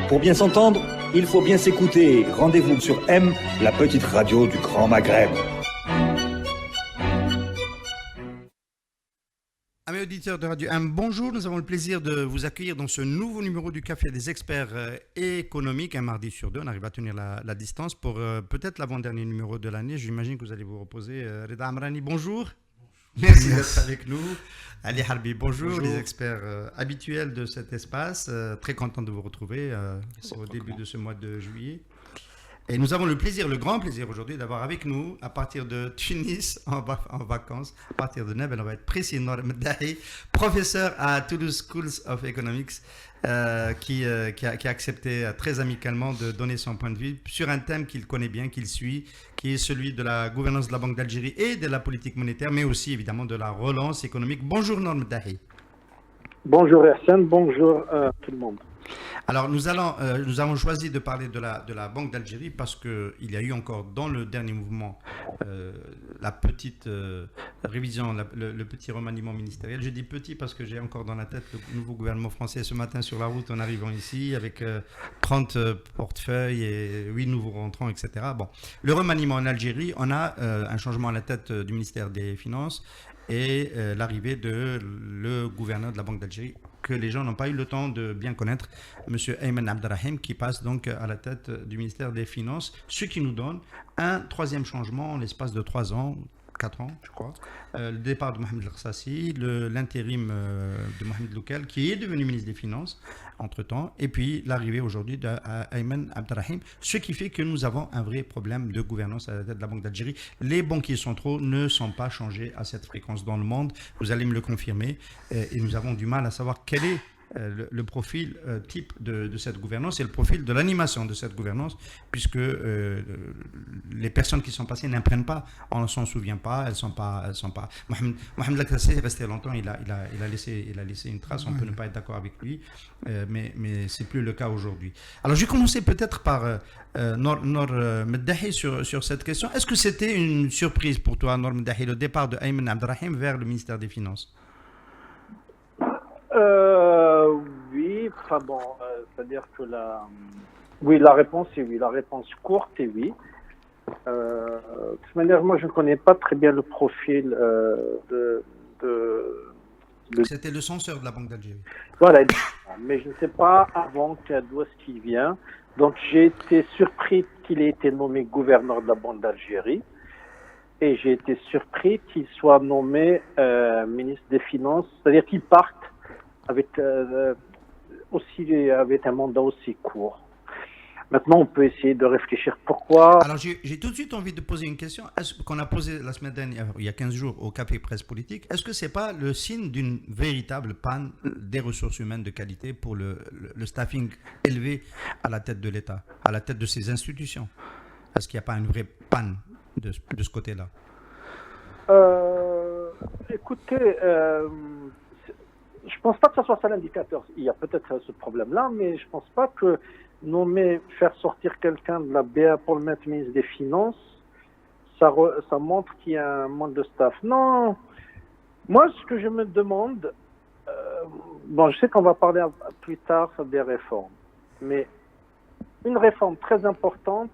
Pour bien s'entendre, il faut bien s'écouter. Rendez-vous sur M, la petite radio du Grand Maghreb. Amis auditeurs de Radio M, bonjour. Nous avons le plaisir de vous accueillir dans ce nouveau numéro du Café des experts économiques. Un mardi sur deux, on arrive à tenir la distance pour peut-être l'avant-dernier numéro de l'année. J'imagine que vous allez vous reposer. Reda Amrani, bonjour. Merci d'être avec nous. Ali Harbi, bonjour. Les experts habituels de cet espace. Très content de vous retrouver au début de ce mois de juillet. Et nous avons le plaisir, le grand plaisir aujourd'hui d'avoir avec nous, à partir de Tunis, en vacances, à partir de Neb, on va être précis, Noor Meddahi, professeur à Toulouse Schools of Economics, qui a accepté très amicalement de donner son point de vue sur un thème qu'il connaît bien, qu'il suit, qui est celui de la gouvernance de la Banque d'Algérie et de la politique monétaire, mais aussi évidemment de la relance économique. Bonjour Noor Meddahi. Bonjour Hassan, bonjour à tout le monde. Alors nous avons choisi de parler de la Banque d'Algérie parce qu'il y a eu encore dans le dernier mouvement la petite révision, le petit remaniement ministériel. Je dis petit parce que j'ai encore dans la tête le nouveau gouvernement français ce matin sur la route en arrivant ici avec 30 portefeuilles et 8 nouveaux rentrants, etc. Bon, le remaniement en Algérie, on a un changement à la tête du ministère des Finances et l'arrivée de le gouverneur de la Banque d'Algérie que les gens n'ont pas eu le temps de bien connaître, M. Ayman Abderrahim, qui passe donc à la tête du ministère des Finances, ce qui nous donne un troisième changement en l'espace de 3 ans, 4 ans, je crois. Le départ de Mohamed El-Khassassi, l'intérim de Mohamed Loukel, qui est devenu ministre des Finances entre-temps, et puis l'arrivée aujourd'hui d'Ayman Abderrahim, ce qui fait que nous avons un vrai problème de gouvernance à la tête de la Banque d'Algérie. Les banquiers centraux ne sont pas changés à cette fréquence dans le monde, vous allez me le confirmer, et nous avons du mal à savoir quel est le profil type de cette gouvernance et le profil de l'animation de cette gouvernance, puisque les personnes qui sont passées n'imprennent pas, on ne s'en souvient pas, elles sont pas. Mohamed El-Khassassi est resté longtemps, il a laissé une trace, on peut ne pas être d'accord avec lui, mais c'est plus le cas aujourd'hui. Alors je vais commencer peut-être par Noor Meddahi sur cette question. Est-ce que c'était une surprise pour toi, Noor Meddahi, le départ de Ayman Abderrahim vers le ministère des Finances? Oui, enfin bon, c'est-à-dire que la réponse est oui, la réponse courte est oui. De toute manière, moi je ne connais pas très bien le profil C'était le censeur de la Banque d'Algérie. Voilà, mais je ne sais pas avant d'où est-ce qu'il vient. Donc j'ai été surpris qu'il ait été nommé gouverneur de la Banque d'Algérie. Et j'ai été surpris qu'il soit nommé ministre des Finances, c'est-à-dire qu'il parte avec un mandat aussi court. Maintenant, on peut essayer de réfléchir pourquoi. Alors, j'ai tout de suite envie de poser une question qu'on a posée la semaine dernière, il y a 15 jours, au Café Presse Politique. Est-ce que ce n'est pas le signe d'une véritable panne des ressources humaines de qualité pour le staffing élevé à la tête de l'État, à la tête de ces institutions? Est-ce qu'il n'y a pas une vraie panne de ce côté-là? Écoutez, je ne pense pas que ce soit ça l'indicateur. Il y a peut-être ce problème-là, mais je ne pense pas que faire sortir quelqu'un de la BA pour le mettre ministre des Finances, ça montre qu'il y a un manque de staff. Non, moi ce que je me demande, je sais qu'on va parler plus tard des réformes, mais une réforme très importante,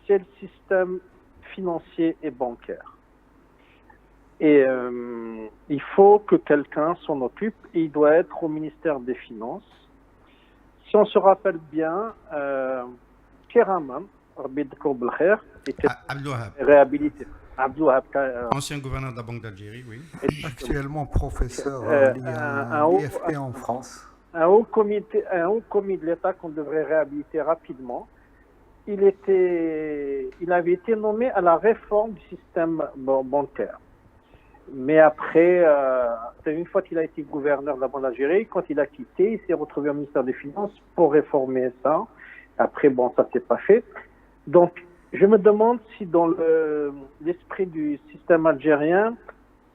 c'est le système financier et bancaire. Et il faut que quelqu'un s'en occupe et il doit être au ministère des Finances. Si on se rappelle bien, Pierre Hamam, était réhabilité. Ancien gouverneur de la Banque d'Algérie, oui. Actuellement professeur à l'IFP en France. Un haut commis de l'État qu'on devrait réhabiliter rapidement. Il avait été nommé à la réforme du système bancaire. Mais après, une fois qu'il a été gouverneur de la Banque d'Algérie, quand il a quitté, il s'est retrouvé au ministère des Finances pour réformer ça. Après, ça s'est pas fait. Donc, je me demande si dans l'esprit du système algérien,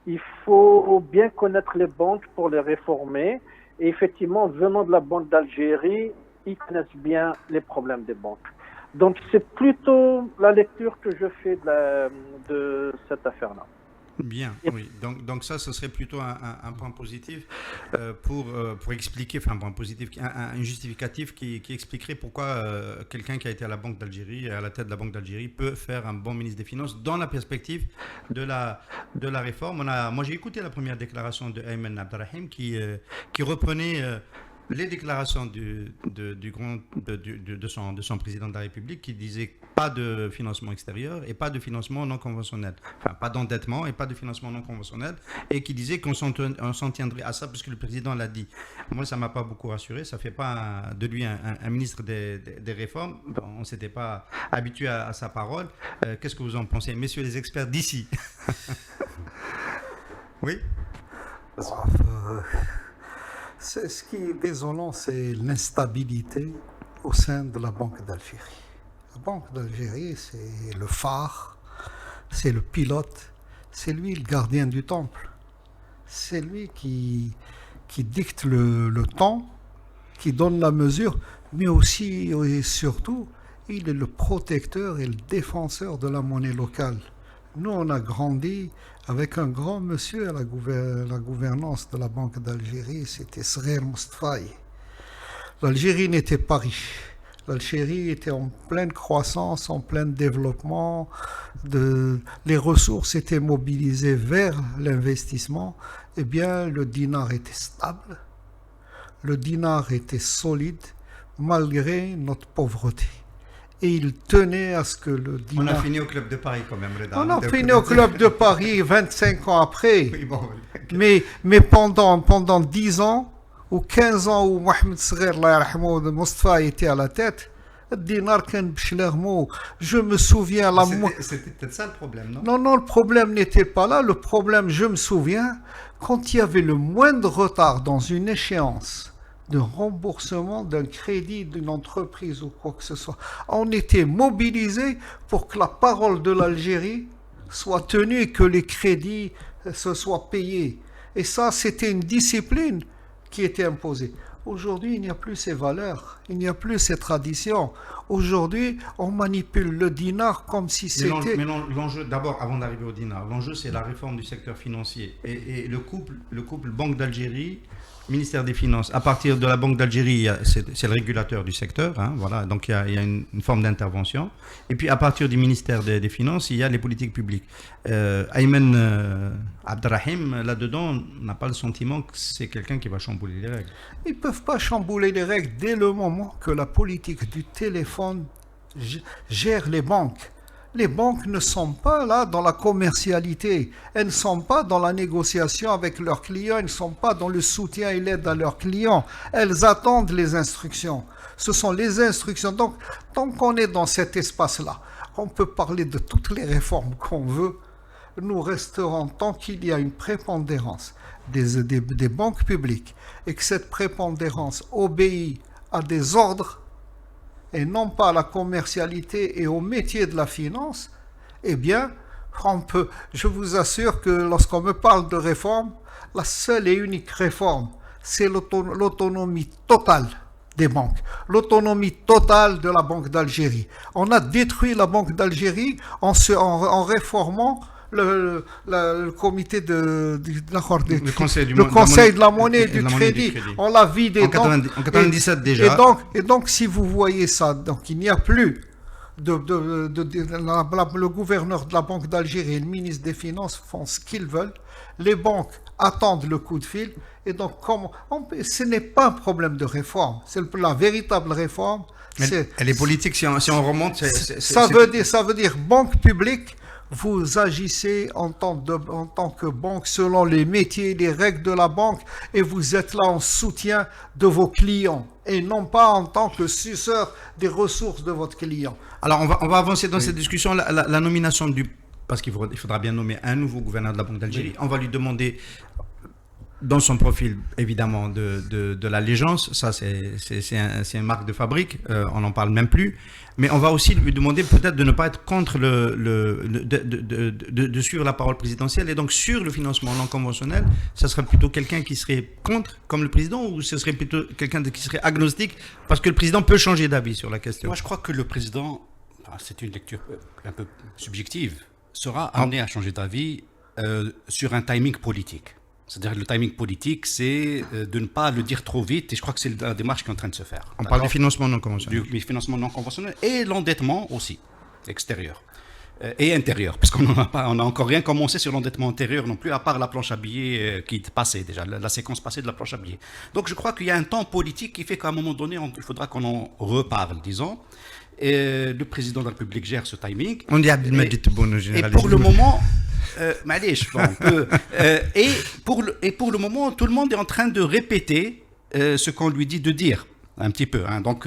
il faut bien connaître les banques pour les réformer. Et effectivement, venant de la Banque d'Algérie, ils connaissent bien les problèmes des banques. Donc, c'est plutôt la lecture que je fais de cette affaire-là. Bien, oui. Donc ça, ce serait plutôt un point positif pour expliquer, enfin un point positif, un justificatif qui expliquerait pourquoi quelqu'un qui a été à la Banque d'Algérie, à la tête de la Banque d'Algérie, peut faire un bon ministre des Finances dans la perspective de la réforme. Moi, j'ai écouté la première déclaration de Ayman Abderrahim qui reprenait les déclarations de son président de la République qui disait pas de financement extérieur et pas de financement non conventionnel. Enfin, pas d'endettement et pas de financement non conventionnel, et qui disait qu'on s'en tiendrait à ça puisque le président l'a dit. Moi, ça ne m'a pas beaucoup rassuré. Ça ne fait pas de lui un ministre des réformes. On ne s'était pas habitué à sa parole. Qu'est-ce que vous en pensez, messieurs les experts d'ici? Oui. Ce qui est désolant, c'est l'instabilité au sein de la Banque d'Algérie. La Banque d'Algérie, c'est le phare, c'est le pilote, c'est lui le gardien du temple. C'est lui qui dicte le temps, qui donne la mesure, mais aussi et surtout, il est le protecteur et le défenseur de la monnaie locale. Nous, on a grandi avec un grand monsieur à la gouvernance de la Banque d'Algérie, c'était Srer Moustaphaï. L'Algérie n'était pas riche. L'Algérie était en pleine croissance, en plein développement. Les ressources étaient mobilisées vers l'investissement. Eh bien, le dinar était stable. Le dinar était solide, malgré notre pauvreté. Et il tenait à ce que le dinar... On a fini au Club de Paris quand même, Reda. On a fini au Club de Paris 25 ans après. Oui, bon, mais pendant 10 ans, ou 15 ans où Mohamed Srer, Moustapha était à la tête, le dinar kan bchlermo. Je me souviens... C'était peut-être ça le problème, non? Non, le problème n'était pas là. Le problème, je me souviens, quand il y avait le moindre retard dans une échéance de remboursement d'un crédit d'une entreprise ou quoi que ce soit. On était mobilisés pour que la parole de l'Algérie soit tenue et que les crédits se soient payés. Et ça, c'était une discipline qui était imposée. Aujourd'hui, il n'y a plus ces valeurs, il n'y a plus ces traditions. Aujourd'hui, on manipule le dinar comme si c'était... Mais l'enjeu, d'abord, avant d'arriver au dinar, l'enjeu, c'est la réforme du secteur financier. Et le couple Banque d'Algérie, ministère des Finances, à partir de la Banque d'Algérie, c'est le régulateur du secteur, hein, voilà, donc il y a une forme d'intervention. Et puis à partir du ministère des Finances, il y a les politiques publiques. Ayman Abderrahim, là-dedans, n'a pas le sentiment que c'est quelqu'un qui va chambouler les règles. Ils ne peuvent pas chambouler les règles dès le moment que la politique du téléphone gère les banques. Les banques ne sont pas là dans la commercialité, elles ne sont pas dans la négociation avec leurs clients, elles ne sont pas dans le soutien et l'aide à leurs clients, elles attendent les instructions. Ce sont les instructions. Donc, tant qu'on est dans cet espace-là, on peut parler de toutes les réformes qu'on veut, nous resterons tant qu'il y a une prépondérance des banques publiques et que cette prépondérance obéit à des ordres et non pas à la commercialité et au métier de la finance, eh bien, je vous assure que lorsqu'on me parle de réforme, la seule et unique réforme, c'est l'autonomie totale des banques, l'autonomie totale de la Banque d'Algérie. On a détruit la Banque d'Algérie en réformant le comité le conseil de la monnaie et du crédit. On l'a vidé. En 97 déjà. Et donc, si vous voyez ça, donc il n'y a plus le gouverneur de la Banque d'Algérie et le ministre des Finances font ce qu'ils veulent. Les banques attendent le coup de fil. Et donc, ce n'est pas un problème de réforme. C'est la véritable réforme. Elle est politique, si on remonte. Ça veut dire banque publique. Vous agissez en tant que banque selon les métiers et les règles de la banque et vous êtes là en soutien de vos clients et non pas en tant que suceur des ressources de votre client. Alors, on va avancer dans cette discussion. La nomination parce qu'il faudra bien nommer un nouveau gouverneur de la Banque d'Algérie. On va lui demander, dans son profil, évidemment, de l'allégeance. Ça, c'est une marque de fabrique. On n'en parle même plus. Mais on va aussi lui demander peut-être de ne pas être contre de suivre la parole présidentielle. Et donc, sur le financement non conventionnel, ça serait plutôt quelqu'un qui serait contre, comme le président, ou ce serait plutôt quelqu'un qui serait agnostique, parce que le président peut changer d'avis sur la question? Moi, je crois que le président, c'est une lecture un peu subjective, sera amené à changer d'avis sur un timing politique. C'est-à-dire le timing politique, c'est de ne pas le dire trop vite, et je crois que c'est la démarche qui est en train de se faire. On parle du financement non conventionnel. Du financement non conventionnel et l'endettement aussi, extérieur et intérieur, puisqu'on n'a encore rien commencé sur l'endettement intérieur non plus, à part la planche à billets qui est passée déjà, la séquence passée de la planche à billets. Donc je crois qu'il y a un temps politique qui fait qu'à un moment donné, il faudra qu'on en reparle, disons. Et le président de la République gère ce timing. On dit Abdelmajid Tebboune, au général. Et pour le moment, et pour le moment, tout le monde est en train de répéter ce qu'on lui dit de dire, un petit peu. Hein. Donc,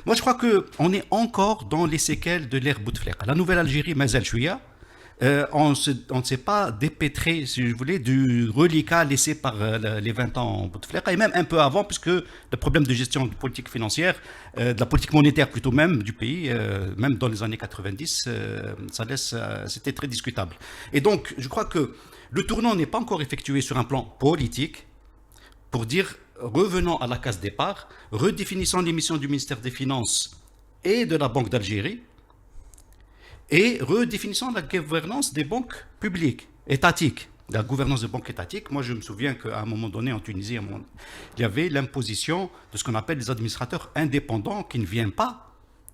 moi, je crois qu'on est encore dans les séquelles de l'ère Bouteflika. La nouvelle Algérie, Mazel Chouia, on ne s'est pas dépêtré, si je voulais, du reliquat laissé par les 20 ans Bouteflika, et même un peu avant, puisque le problème de gestion de politique financière, de la politique monétaire plutôt même du pays, même dans les années 90, c'était très discutable. Et donc, je crois que le tournant n'est pas encore effectué sur un plan politique, pour dire, revenons à la case départ, redéfinissons les missions du ministère des Finances et de la Banque d'Algérie, et redéfinissant la gouvernance des banques publiques, étatiques. La gouvernance des banques étatiques, moi je me souviens qu'à un moment donné en Tunisie, il y avait l'imposition de ce qu'on appelle les administrateurs indépendants qui ne viennent pas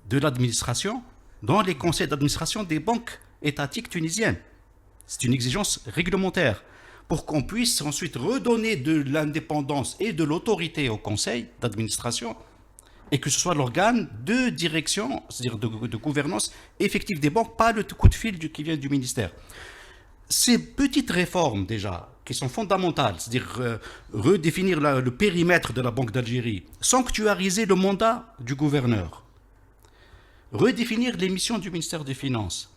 de l'administration dans les conseils d'administration des banques étatiques tunisiennes. C'est une exigence réglementaire pour qu'on puisse ensuite redonner de l'indépendance et de l'autorité au conseil d'administration et que ce soit l'organe de direction, c'est-à-dire de gouvernance effective des banques, pas le coup de fil qui vient du ministère. Ces petites réformes déjà, qui sont fondamentales, c'est-à-dire redéfinir le périmètre de la Banque d'Algérie, sanctuariser le mandat du gouverneur, redéfinir les missions du ministère des Finances,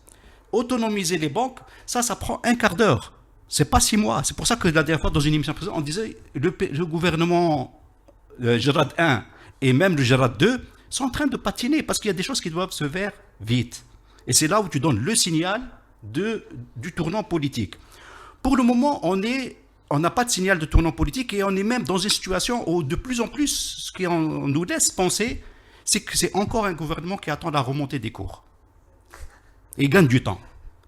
autonomiser les banques, ça prend un quart d'heure. C'est pas 6 mois. C'est pour ça que la dernière fois, dans une émission précédente, on disait le gouvernement Gérard 1 et même le Gérard 2 sont en train de patiner parce qu'il y a des choses qui doivent se faire vite. Et c'est là où tu donnes le signal du tournant politique. Pour le moment, on n'a pas de signal de tournant politique et on est même dans une situation où de plus en plus, ce qui nous laisse penser, c'est que c'est encore un gouvernement qui attend la remontée des cours. Et il gagne du temps.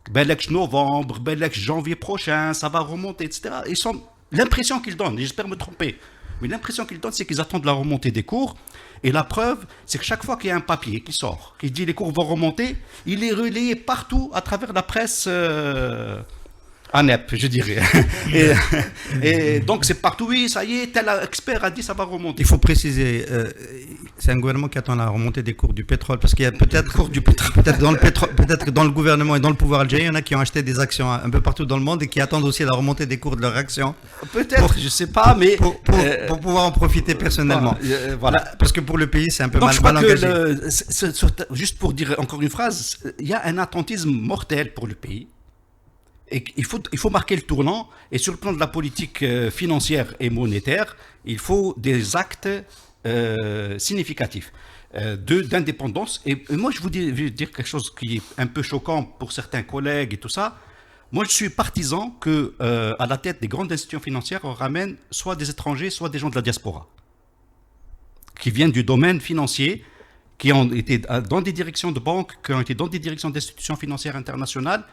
Belek novembre, Belek janvier prochain, ça va remonter, etc. L'impression qu'ils donnent, et j'espère me tromper, mais l'impression qu'ils donnent, c'est qu'ils attendent la remontée des cours. Et la preuve, c'est que chaque fois qu'il y a un papier qui sort, qui dit les cours vont remonter, il est relayé partout à travers la presse ANEP, je dirais. et donc c'est partout, oui, ça y est, tel expert a dit ça va remonter. Il faut préciser, c'est un gouvernement qui attend la remontée des cours du pétrole, parce qu'il y a peut-être dans le gouvernement et dans le pouvoir algérien, il y en a qui ont acheté des actions un peu partout dans le monde et qui attendent aussi la remontée des cours de leurs actions. Peut-être, je ne sais pas, mais... Pour pouvoir en profiter personnellement. Voilà. Parce que pour le pays, c'est un peu donc, mal engagé. Juste pour dire encore une phrase, il y a un attentisme mortel pour le pays. Et il faut marquer le tournant, et sur le plan de la politique financière et monétaire, il faut des actes significatifs d'indépendance. Et moi, je vais dire quelque chose qui est un peu choquant pour certains collègues et tout ça. Moi, je suis partisan que à la tête des grandes institutions financières, on ramène soit des étrangers, soit des gens de la diaspora, qui viennent du domaine financier, qui ont été dans des directions de banques, qui ont été dans des directions d'institutions financières internationales,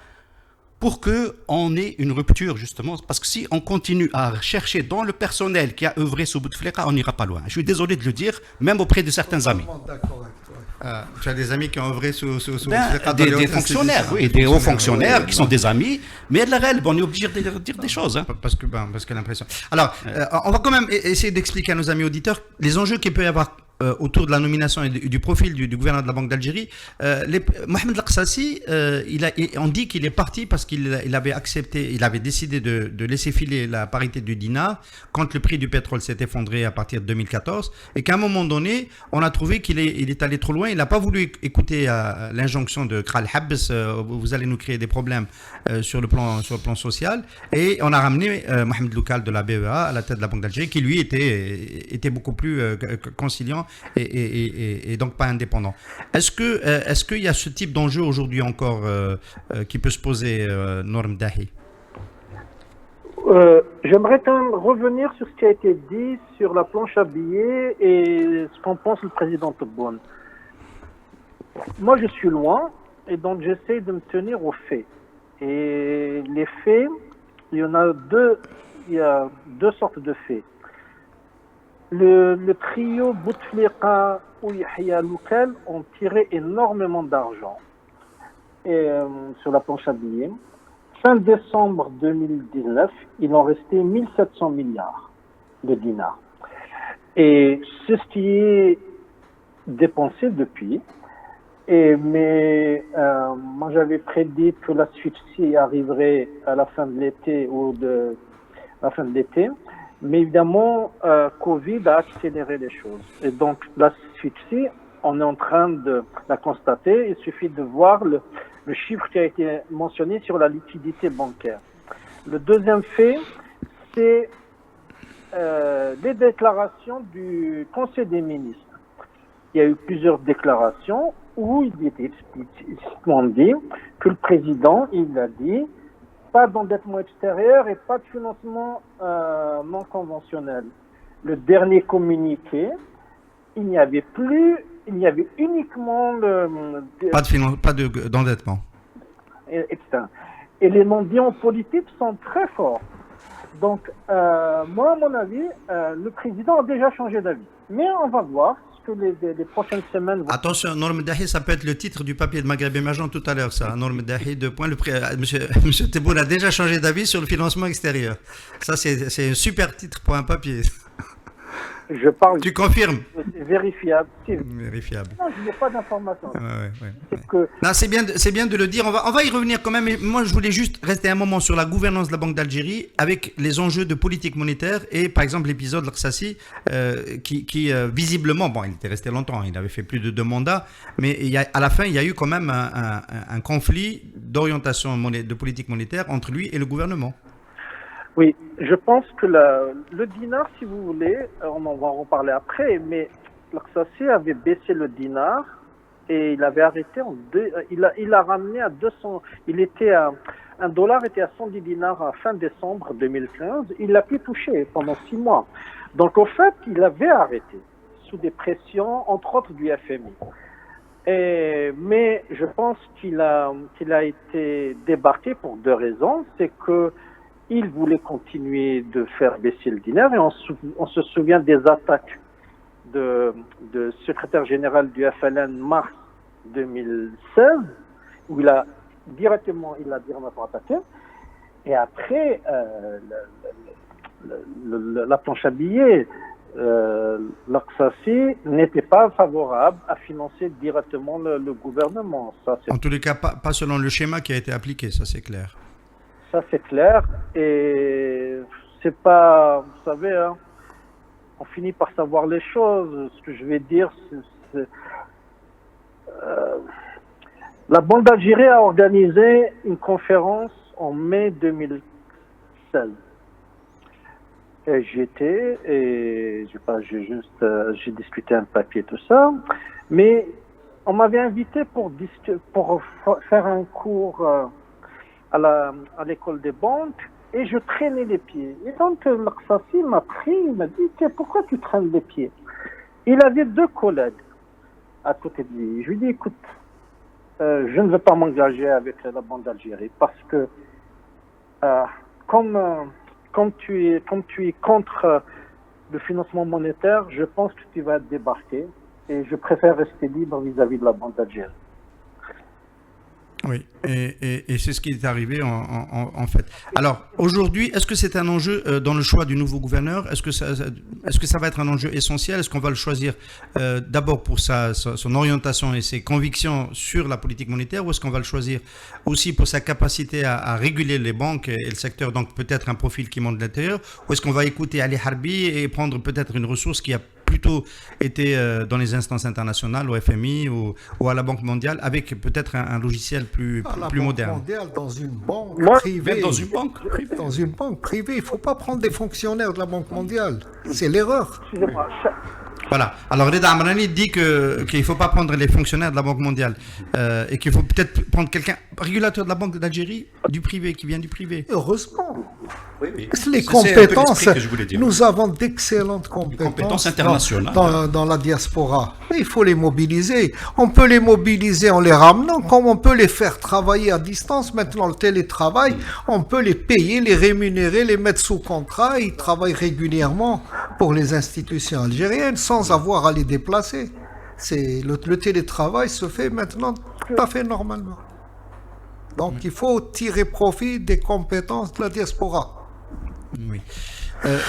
pour qu'on ait une rupture, justement. Parce que si on continue à chercher dans le personnel qui a œuvré sous Bouteflika, on n'ira pas loin. Je suis désolé de le dire, même auprès de certains amis. Tu as des amis qui ont œuvré sous Bouteflika, des fonctionnaires, oui, des hauts fonctionnaires qui sont des amis, mais de la réelle, on est obligé de dire des choses. Hein. Parce que l'impression... Alors, on va quand même essayer d'expliquer à nos amis auditeurs les enjeux qu'il peut y avoir autour de la nomination et du profil du gouverneur de la Banque d'Algérie. Mohamed Al-Qasassi, on dit qu'il est parti parce qu'il avait décidé de laisser filer la parité du dinar quand le prix du pétrole s'est effondré à partir de 2014, et qu'à un moment donné, on a trouvé qu'il est allé trop loin. Il n'a pas voulu écouter l'injonction de Kral Habs, vous allez nous créer des problèmes sur le plan social, et on a ramené Mohamed Loukal de la BEA à la tête de la Banque d'Algérie, qui lui était beaucoup plus conciliant et donc pas indépendant. Est-ce qu'il y a ce type d'enjeu aujourd'hui encore qui peut se poser, Norm Dahi? J'aimerais quand même revenir sur ce qui a été dit sur la planche à billets et ce qu'en pense le président Tebboune. Moi, je suis loin et donc j'essaie de me tenir aux faits. Et les faits, il y a deux sortes de faits. Le trio Bouteflika ou Yahya Loukel ont tiré énormément d'argent sur la planche à billets. Fin décembre 2019, il en restait 1700 milliards de dinars. Et c'est ce qui est dépensé depuis. Mais moi, j'avais prédit que la SWIFT arriverait à la fin de l'été Mais évidemment, Covid a accéléré les choses. Et donc, la SWIFT, on est en train de la constater. Il suffit de voir le chiffre qui a été mentionné sur la liquidité bancaire. Le deuxième fait, c'est les déclarations du Conseil des ministres. Il y a eu plusieurs déclarations où il était explicitement dit que le président, il a dit pas d'endettement extérieur et pas de financement non conventionnel. Le dernier communiqué, il y avait uniquement pas d'endettement. Etc. Et les non-dits politiques sont très forts. Donc, moi, à mon avis, le président a déjà changé d'avis. Mais on va voir ce que les prochaines semaines vont... Attention, Norm Dahi, ça peut être le titre du papier de Maghreb Émergent tout à l'heure, ça. Norm Dahi, Monsieur Tebboune a déjà changé d'avis sur le financement extérieur. Ça, c'est un super titre pour un papier. Je parle... Tu confirmes? C'est vérifiable. Vérifiable. Non, je n'ai pas d'informations. Ouais. Non, c'est bien de le dire. On va y revenir quand même. Mais moi, je voulais juste rester un moment sur la gouvernance de la Banque d'Algérie avec les enjeux de politique monétaire et, par exemple, l'épisode l'Arsassi qui visiblement, bon, il était resté longtemps, il avait fait plus de 2 mandats, mais à la fin, il y a eu quand même un conflit d'orientation de politique monétaire entre lui et le gouvernement. Oui, je pense que le dinar, si vous voulez, on en va en reparler après, mais l'Arsassi avait baissé le dinar et il avait arrêté il a ramené à 200, un dollar était à 110 dinars à fin décembre 2015, il l'a plus touché pendant 6 mois. Donc au fait, il avait arrêté sous des pressions, entre autres du FMI. Mais je pense qu'il a été débarqué pour 2 raisons, c'est que il voulait continuer de faire baisser le dinar et on se souvient des attaques de secrétaire général du FLN mars 2016 où il a directement attaqué. Et après, la planche à billets, l'Arsassi n'était pas favorable à financer directement le gouvernement. Ça, en tous les cas, pas selon le schéma qui a été appliqué, ça c'est clair. Ça, c'est clair. Et c'est pas... Vous savez, hein, on finit par savoir les choses. Ce que je vais dire, c'est la Banque d'Algérie a organisé une conférence en mai 2016. Et j'y étais et j'ai discuté un papier, tout ça. Mais on m'avait invité pour faire un cours... à l'école des banques et je traînais les pieds. Et donc l'Arsassi m'a pris, il m'a dit pourquoi tu traînes les pieds? Il avait 2 collègues à côté de lui. Je lui ai dit écoute, je ne veux pas m'engager avec la Banque d'Algérie parce que comme tu es contre le financement monétaire, je pense que tu vas débarquer et je préfère rester libre vis-à-vis de la Banque d'Algérie. Oui, et c'est ce qui est arrivé en fait. Alors, aujourd'hui, est-ce que c'est un enjeu dans le choix du nouveau gouverneur? Est-ce que ça va être un enjeu essentiel? Est-ce qu'on va le choisir d'abord pour son orientation et ses convictions sur la politique monétaire, ou est-ce qu'on va le choisir aussi pour sa capacité à réguler les banques et le secteur, donc peut-être un profil qui monte de l'intérieur, ou est-ce qu'on va écouter Ali Harbi et prendre peut-être une ressource qui a plutôt été dans les instances internationales, au FMI ou à la Banque mondiale, avec peut-être un logiciel plus moderne. Mondiale, dans une banque privée. Même dans une banque privée. Dans une banque privée, il ne faut pas prendre des fonctionnaires de la Banque mondiale. C'est l'erreur. Excusez-moi, Voilà. Alors Reda Amrani dit qu'il ne faut pas prendre les fonctionnaires de la Banque mondiale et qu'il faut peut-être prendre quelqu'un, régulateur de la Banque d'Algérie, du privé, qui vient du privé. Heureusement. Oui, oui. Les C'est un peu compétences, l'esprit que je voulais dire. nous avons d'excellentes compétences internationales. dans la diaspora. Il faut les mobiliser. On peut les mobiliser en les ramenant, comme on peut les faire travailler à distance. Maintenant, le télétravail, on peut les payer, les rémunérer, les mettre sous contrat. Ils travaillent régulièrement pour les institutions algériennes sans avoir à les déplacer. Le télétravail se fait maintenant tout à fait normalement. Donc, il faut tirer profit des compétences de la diaspora. Oui.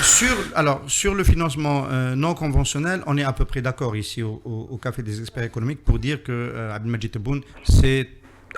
Sur le financement non conventionnel, on est à peu près d'accord ici au Café des experts économiques pour dire que Abdelmadjid Tebboune s'est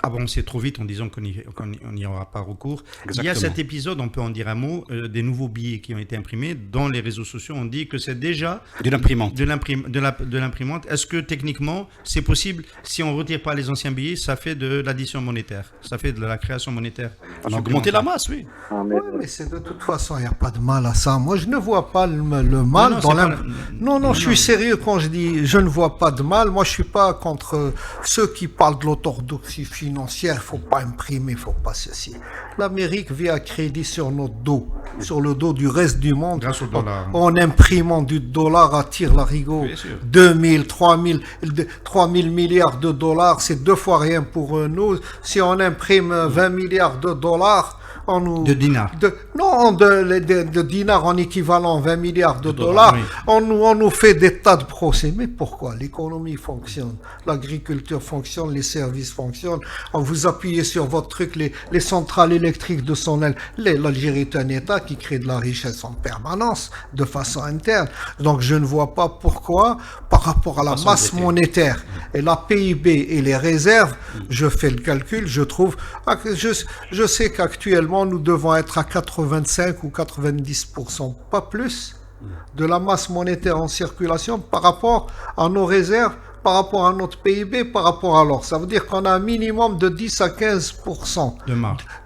avancé trop vite en disant qu'on n'y aura pas recours. Exactement. Il y a cet épisode, on peut en dire un mot, des nouveaux billets qui ont été imprimés. Dans les réseaux sociaux, on dit que c'est déjà De l'imprimante. de l'imprimante. Est-ce que techniquement, c'est possible, si on ne retire pas les anciens billets, ça fait de l'addition monétaire, ça fait de la création monétaire? On a augmenté la masse, oui. Oui, mais c'est de toute façon, il n'y a pas de mal à ça. Moi, je ne vois pas le mal dans Non, je suis sérieux quand je dis je ne vois pas de mal. Moi, je ne suis pas contre ceux qui parlent de l'orthodoxie financière. Il ne faut pas imprimer, il ne faut pas ceci. L'Amérique vit à crédit sur notre dos, sur le dos du reste du monde. Grâce au dollar. En imprimant du dollar à tire-larigot. Bien sûr. 2000, 3000 milliards de dollars, c'est 2 fois rien pour nous. Si on imprime 20 milliards de dollars, on nous... De dinars. De dinars en équivalent 20 milliards de dollars, oui. on nous fait des tas de procès. Mais pourquoi? L'économie fonctionne, l'agriculture fonctionne, les services fonctionnent. On vous appuyez sur votre truc, les centrales électriques de son aile. L'Algérie est un État qui crée de la richesse en permanence, de façon interne. Donc je ne vois pas pourquoi, par rapport à la masse monétaire et la PIB et les réserves, je fais le calcul, je trouve, je sais qu'actuellement, nous devons être à 85 ou 90%, pas plus, de la masse monétaire en circulation par rapport à nos réserves, par rapport à notre PIB, par rapport à l'or. Ça veut dire qu'on a un minimum de 10 à 15%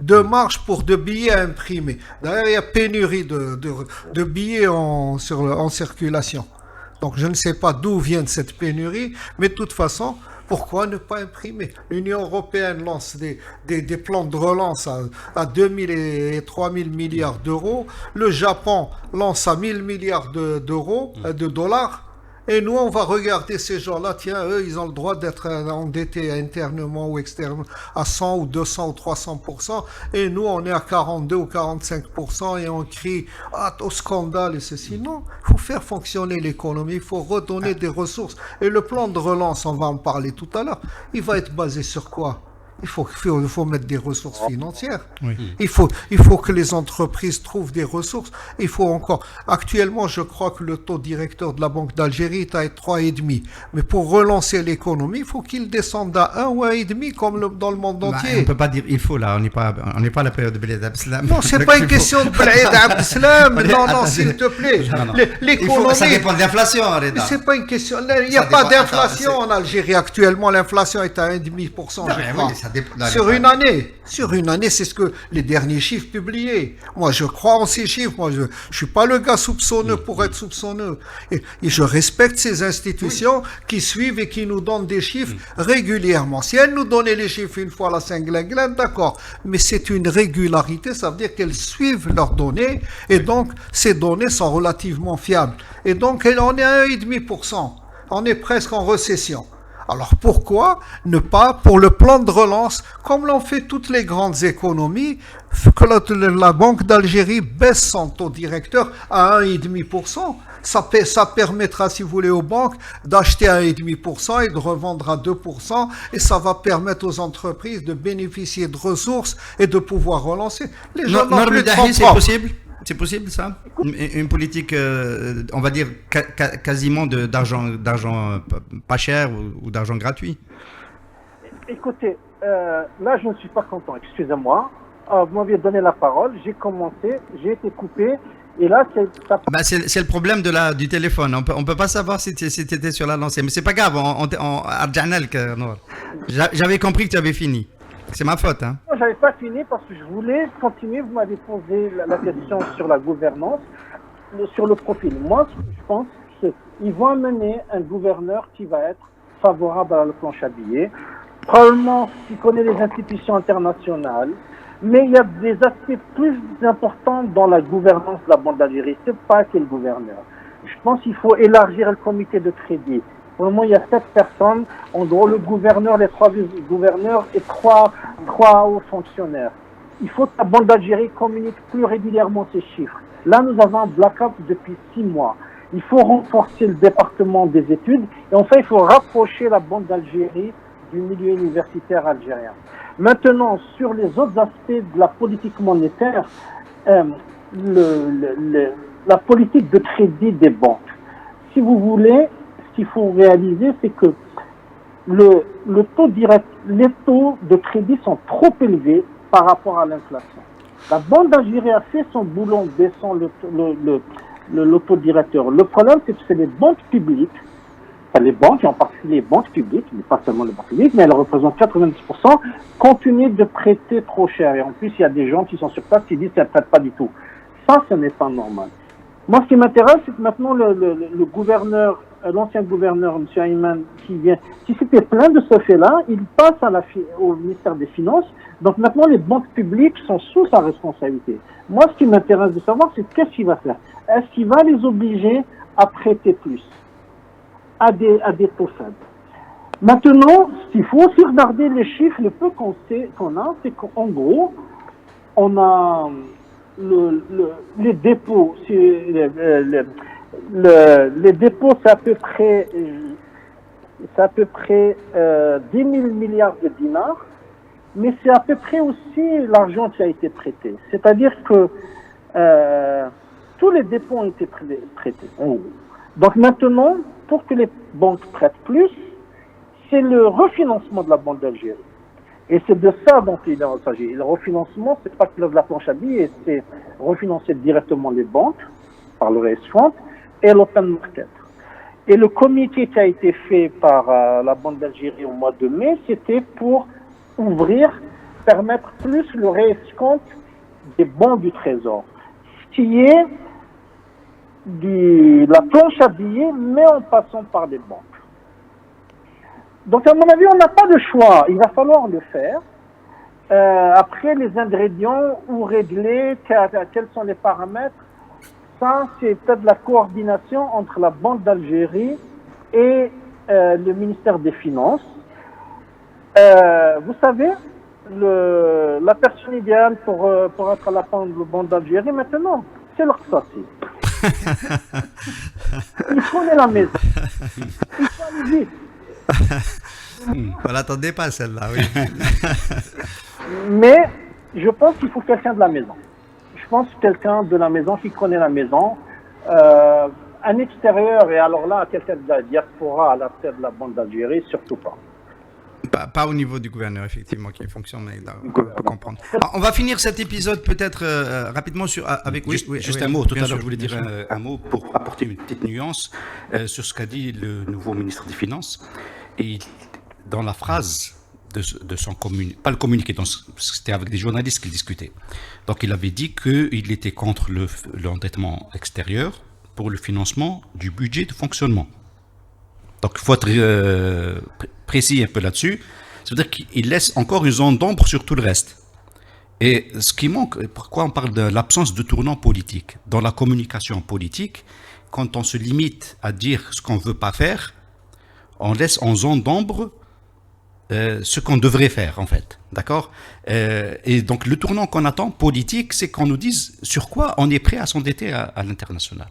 de marge pour de billets imprimés. D'ailleurs, il y a pénurie de billets en circulation. Donc, je ne sais pas d'où vient cette pénurie, mais de toute façon, pourquoi ne pas imprimer? L'Union européenne lance des plans de relance à 2000 et 3000 milliards d'euros. Le Japon lance à 1000 milliards de dollars. Et nous, on va regarder ces gens-là, tiens, eux, ils ont le droit d'être endettés internement ou externement à 100 ou 200 ou 300%. Et nous, on est à 42 ou 45% et on crie, au scandale et ceci. Non, il faut faire fonctionner l'économie, il faut redonner des ressources. Et le plan de relance, on va en parler tout à l'heure, il va être basé sur quoi? Il faut mettre des ressources financières. Oui. Il faut que les entreprises trouvent des ressources. Actuellement, je crois que le taux directeur de la Banque d'Algérie est à 3,5. Mais pour relancer l'économie, il faut qu'il descende à 1 ou 1,5 comme dans le monde entier. On ne peut pas dire il faut là, on n'est pas à la période de Beled Abdeslam. Non, c'est pas une question de Beled Abdeslam. Non, s'il te plaît. L'économie. Ça dépend de l'inflation, Reda. C'est pas une question. Il n'y a pas d'inflation en Algérie actuellement. L'inflation est à 1,5%. Je crois. Sur une année, c'est ce que les derniers chiffres publiés. Moi, je crois en ces chiffres. Moi, je suis pas le gars soupçonneux pour être soupçonneux. Et je respecte ces institutions qui suivent et qui nous donnent des chiffres régulièrement. Si elles nous donnaient les chiffres une fois à la Saint-Glinglin, d'accord. Mais c'est une régularité, ça veut dire qu'elles suivent leurs données et donc ces données sont relativement fiables. Et donc, on est à 1,5%. On est presque en récession. Alors pourquoi ne pas, pour le plan de relance, comme l'ont fait toutes les grandes économies, que la Banque d'Algérie baisse son taux directeur à 1,5%. Ça permettra, si vous voulez, aux banques d'acheter à 1,5% et de revendre à 2%. Et ça va permettre aux entreprises de bénéficier de ressources et de pouvoir relancer. Les gens n'ont plus de fonds propres. C'est possible ça? Une politique, on va dire, quasiment d'argent pas cher ou d'argent gratuit? Écoutez, là je ne suis pas content, excusez-moi. Vous m'aviez donné la parole, j'ai commencé, j'ai été coupé. Et là, c'est le problème du téléphone. On peut pas savoir si tu étais sur la lancée. Mais c'est pas grave, j'avais compris que tu avais fini. C'est ma faute, hein? Moi, j'avais pas fini parce que je voulais continuer. Vous m'avez posé la question sur la gouvernance, sur le profil. Moi, je pense ils vont amener un gouverneur qui va être favorable à la planche à billets, probablement qui connaît les institutions internationales, mais il y a des aspects plus importants dans la gouvernance de la Banque d'Algérie. C'est pas que le gouverneur. Je pense qu'il faut élargir le comité de crédit. Pour le moment, il y a 7 personnes, en gros le gouverneur, les 3 gouverneurs et 3 hauts fonctionnaires. Il faut que la Banque d'Algérie communique plus régulièrement ces chiffres. Là, nous avons un blackout depuis 6 mois. Il faut renforcer le département des études et enfin, il faut rapprocher la Banque d'Algérie du milieu universitaire algérien. Maintenant, sur les autres aspects de la politique monétaire, la politique de crédit des banques. Si vous voulez, ce qu'il faut réaliser, c'est que les taux de crédit sont trop élevés par rapport à l'inflation. La Banque d'Algérie a fait son boulot en baissant l'autodirecteur. Le problème, c'est que c'est les banques publiques, enfin les banques, et en particulier les banques publiques, mais pas seulement les banques publiques, mais elles représentent 90%, continuent de prêter trop cher. Et en plus, il y a des gens qui sont sur place qui disent qu'elles ne prêtent pas du tout. Ça, ce n'est pas normal. Moi, ce qui m'intéresse, c'est que maintenant, le gouverneur, l'ancien gouverneur, M. Ayman, qui s'était plaint de ce fait-là, il passe au ministère des Finances. Donc maintenant, les banques publiques sont sous sa responsabilité. Moi, ce qui m'intéresse de savoir, c'est qu'est-ce qu'il va faire. Est-ce qu'il va les obliger à prêter plus à des taux faibles? Maintenant, ce qu'il faut aussi regarder les chiffres, le peu qu'on a, c'est qu'en gros, on a les dépôts, les dépôts, c'est à peu près 10 000 milliards de dinars, mais c'est à peu près aussi l'argent qui a été prêté. C'est-à-dire que tous les dépôts ont été prêtés. Donc maintenant, pour que les banques prêtent plus, c'est le refinancement de la Banque d'Algérie. Et c'est de ça dont il s'agit. Le refinancement, c'est pas que de la planche à billets, c'est refinancer directement les banques par le raise fund et l'open market. Et le communiqué qui a été fait par la Banque d'Algérie au mois de mai, c'était pour permettre plus le raise compte des bons du Trésor. Ce qui est la planche à billets, mais en passant par des banques. Donc, à mon avis, on n'a pas de choix. Il va falloir le faire. Après, les ingrédients, où régler, quels sont les paramètres, ça, c'est peut-être la coordination entre la Banque d'Algérie et le ministère des Finances. Vous savez, la personne idéale pour être à la Banque d'Algérie maintenant, c'est l'Arsassi. Il connaît la maison. Il faut aller vite. On l'attendait pas celle-là, oui. Mais je pense qu'il faut quelqu'un de la maison. Je pense quelqu'un de la maison qui connaît la maison. Un extérieur, et alors là, quelqu'un de la diaspora à la tête de la Banque d'Algérie, surtout pas. Pas au niveau du gouverneur, effectivement, qui fonctionne, mais là, on peut comprendre. Alors, on va finir cet épisode peut-être rapidement avec... Juste un mot, tout à l'heure je voulais dire un mot pour apporter une petite nuance sur ce qu'a dit le nouveau ministre des Finances. Et dans la phrase de son communiqué, pas le communiqué, c'était avec des journalistes qu'il discutait. Donc il avait dit qu'il était contre l'endettement extérieur pour le financement du budget de fonctionnement. Donc il faut être précis un peu là-dessus. C'est-à-dire qu'il laisse encore une zone d'ombre sur tout le reste. Et ce qui manque, pourquoi on parle de l'absence de tournant politique? Dans la communication politique, quand on se limite à dire ce qu'on ne veut pas faire, on laisse en zone d'ombre ce qu'on devrait faire, en fait. D'accord? Et donc, le tournant qu'on attend politique, c'est qu'on nous dise sur quoi on est prêt à s'endetter à l'international.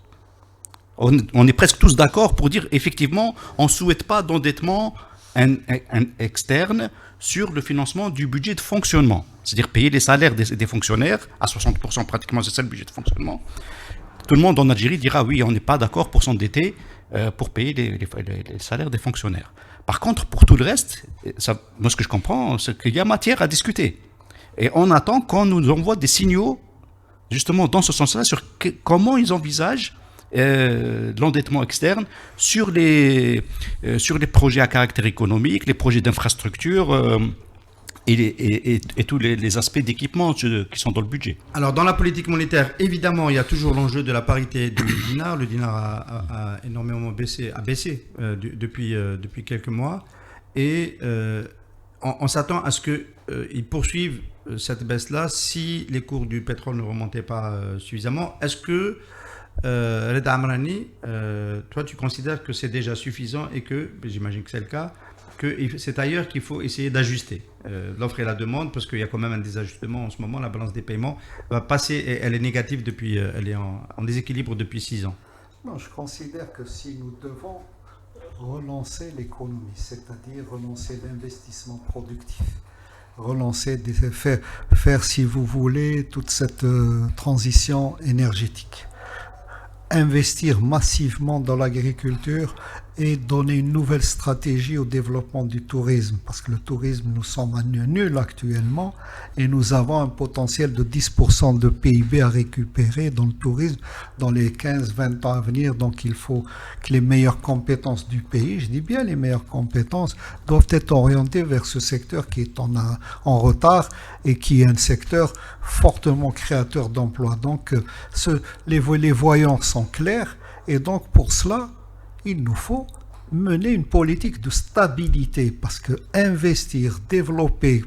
On est presque tous d'accord pour dire, effectivement, on ne souhaite pas d'endettement externe sur le financement du budget de fonctionnement. C'est-à-dire payer les salaires des fonctionnaires, à 60% pratiquement, c'est ça le budget de fonctionnement. Tout le monde en Algérie dira, oui, on n'est pas d'accord pour s'endetter pour payer les salaires des fonctionnaires. Par contre, pour tout le reste, moi ce que je comprends, c'est qu'il y a matière à discuter. Et on attend qu'on nous envoie des signaux, justement dans ce sens-là, sur comment ils envisagent l'endettement externe sur les projets à caractère économique, les projets d'infrastructure, et tous les aspects d'équipement qui sont dans le budget. Alors, dans la politique monétaire, évidemment, il y a toujours l'enjeu de la parité du dinar. Le dinar a énormément baissé, depuis quelques mois. Et on s'attend à ce qu'ils poursuivent cette baisse-là si les cours du pétrole ne remontaient pas suffisamment. Est-ce que, Reda Amrani, toi, tu considères que c'est déjà suffisant et que, j'imagine que c'est le cas, que c'est ailleurs qu'il faut essayer d'ajuster l'offre et la demande, parce qu'il y a quand même un désajustement en ce moment. La balance des paiements va passer, et elle est négative depuis, elle est en déséquilibre depuis 6 ans. Non, je considère que si nous devons relancer l'économie, c'est-à-dire relancer l'investissement productif, faire, si vous voulez, toute cette transition énergétique, investir massivement dans l'agriculture et donner une nouvelle stratégie au développement du tourisme, parce que le tourisme nous semble nul actuellement et nous avons un potentiel de 10% de PIB à récupérer dans le tourisme dans les 15-20 ans à venir. Donc il faut que les meilleures compétences du pays, je dis bien les meilleures compétences, doivent être orientées vers ce secteur qui est en retard et qui est un secteur fortement créateur d'emplois. Donc les voyants sont clairs, et donc pour cela il nous faut mener une politique de stabilité, parce que investir, développer,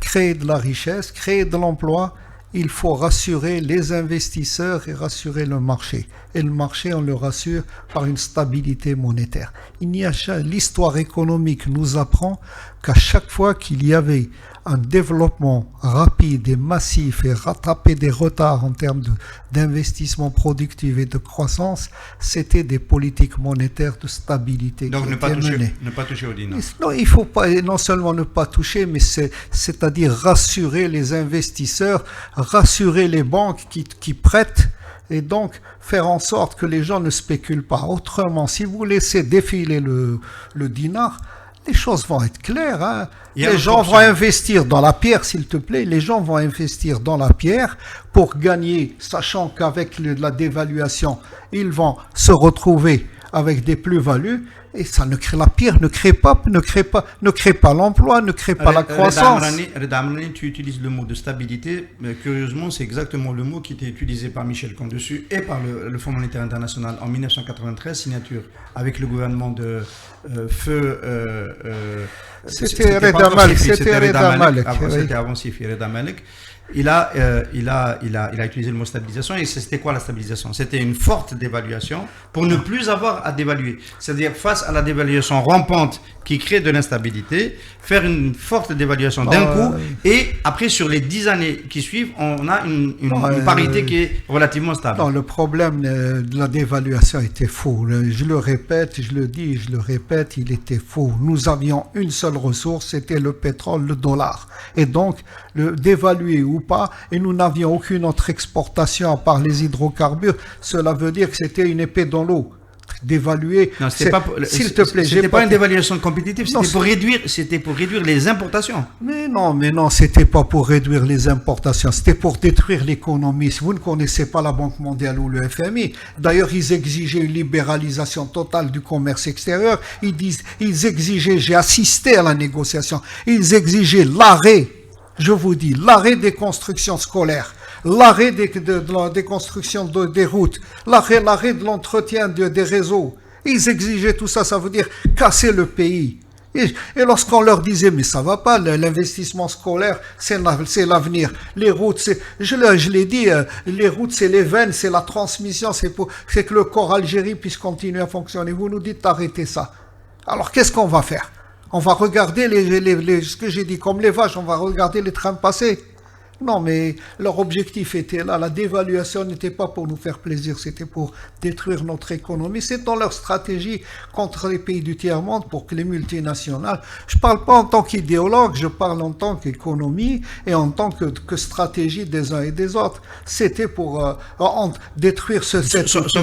créer de la richesse, créer de l'emploi, il faut rassurer les investisseurs et rassurer le marché. Et le marché, on le rassure par une stabilité monétaire. L'histoire économique nous apprend qu'à chaque fois qu'il y avait un développement rapide et massif et rattraper des retards en termes d'investissement productif et de croissance, c'était des politiques monétaires de stabilité. Donc qui ne pas toucher au dinar. Non, il ne faut pas, non seulement ne pas toucher, mais c'est-à-dire rassurer les investisseurs, rassurer les banques qui prêtent, et donc faire en sorte que les gens ne spéculent pas. Autrement, si vous laissez défiler le dinar, les choses vont être claires. Hein. Les gens vont investir dans la pierre, s'il te plaît. Les gens vont investir dans la pierre pour gagner, sachant qu'avec la dévaluation, ils vont se retrouver avec des plus-values. Et ça la pierre ne crée pas l'emploi, ne crée pas la croissance. Reda Amrani, tu utilises le mot de stabilité, mais curieusement, c'est exactement le mot qui était utilisé par Michel Camdessus et par le Fonds monétaire international en 1993, signature avec le gouvernement de Feu. C'était Reda Malek. C'était avant Sifi, Reda Malek. Il a utilisé le mot stabilisation, et c'était quoi la stabilisation? C'était une forte dévaluation pour ne plus avoir à dévaluer. C'est-à-dire, face à la dévaluation rampante qui crée de l'instabilité, faire une forte dévaluation d'un coup, et après, sur les 10 années qui suivent, on a une parité qui est relativement stable. Non, le problème de la dévaluation était faux. Je le répète, je le dis, je le répète, il était faux. Nous avions une seule ressource, c'était le pétrole, le dollar. Et donc, dévaluer ou pas, et nous n'avions aucune autre exportation à part les hydrocarbures, cela veut dire que c'était une épée dans l'eau. D'évaluer, s'il te plaît, c'était pas une dévaluation compétitive, c'était pour réduire les importations. Mais non, c'était pas pour réduire les importations, c'était pour détruire l'économie. Si vous ne connaissez pas la Banque mondiale ou le FMI, d'ailleurs ils exigeaient une libéralisation totale du commerce extérieur. Ils exigeaient, j'ai assisté à la négociation, ils exigeaient l'arrêt des constructions scolaires, l'arrêt des constructions des routes, l'arrêt de l'entretien des réseaux. Ils exigeaient tout ça, ça veut dire casser le pays. Et lorsqu'on leur disait, mais ça va pas, l'investissement scolaire, c'est l'avenir. Les routes, je l'ai dit, les routes, c'est les veines, c'est la transmission, c'est que le corps Algérie puisse continuer à fonctionner. Vous nous dites d'arrêter ça. Alors, qu'est-ce qu'on va faire? On va regarder ce que j'ai dit, comme les vaches, on va regarder les trains passer. Non, mais leur objectif était là. La dévaluation n'était pas pour nous faire plaisir, c'était pour détruire notre économie. C'est dans leur stratégie contre les pays du tiers-monde pour que les multinationales... Je ne parle pas en tant qu'idéologue, je parle en tant qu'économie et en tant que stratégie des uns et des autres. C'était pour détruire Sauf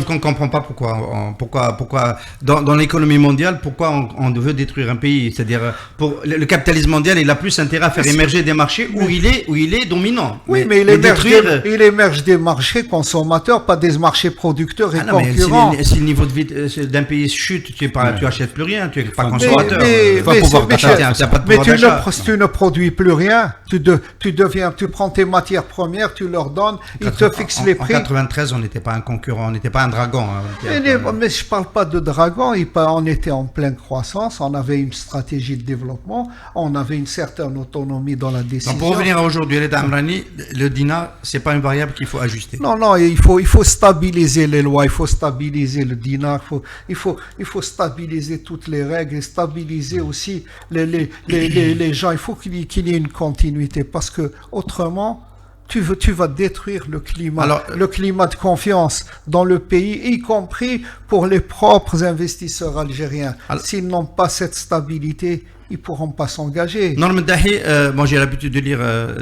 qu'on ne comprend pas pourquoi dans l'économie mondiale, pourquoi on veut détruire un pays. C'est-à-dire, pour le capitalisme mondial, il a plus intérêt à faire émerger des marchés où il est dominé dominant. Oui, mais il émerge des marchés consommateurs, pas des marchés producteurs et concurrents. Si le niveau de vie d'un pays chute, tu n'achètes plus rien, tu n'es pas consommateur. Mais tu ne produis plus rien. Tu prends tes matières premières, tu leur donnes, ils te fixent les prix. En 93, on n'était pas un concurrent, on n'était pas un dragon. Mais je ne parle pas de dragon, on était en pleine croissance, on avait une stratégie de développement, on avait une certaine autonomie dans la décision. Donc pour revenir à aujourd'hui, l'État Amrani, le dinar, ce n'est pas une variable qu'il faut ajuster. Non, il faut stabiliser les lois, il faut stabiliser le dinar, il faut stabiliser toutes les règles et stabiliser aussi les gens. Il faut qu'il y ait une continuité parce que autrement, tu vas détruire le climat de confiance dans le pays, y compris pour les propres investisseurs algériens. S'ils n'ont pas cette stabilité, ils ne pourront pas s'engager. Norm Dahi, moi j'ai l'habitude de lire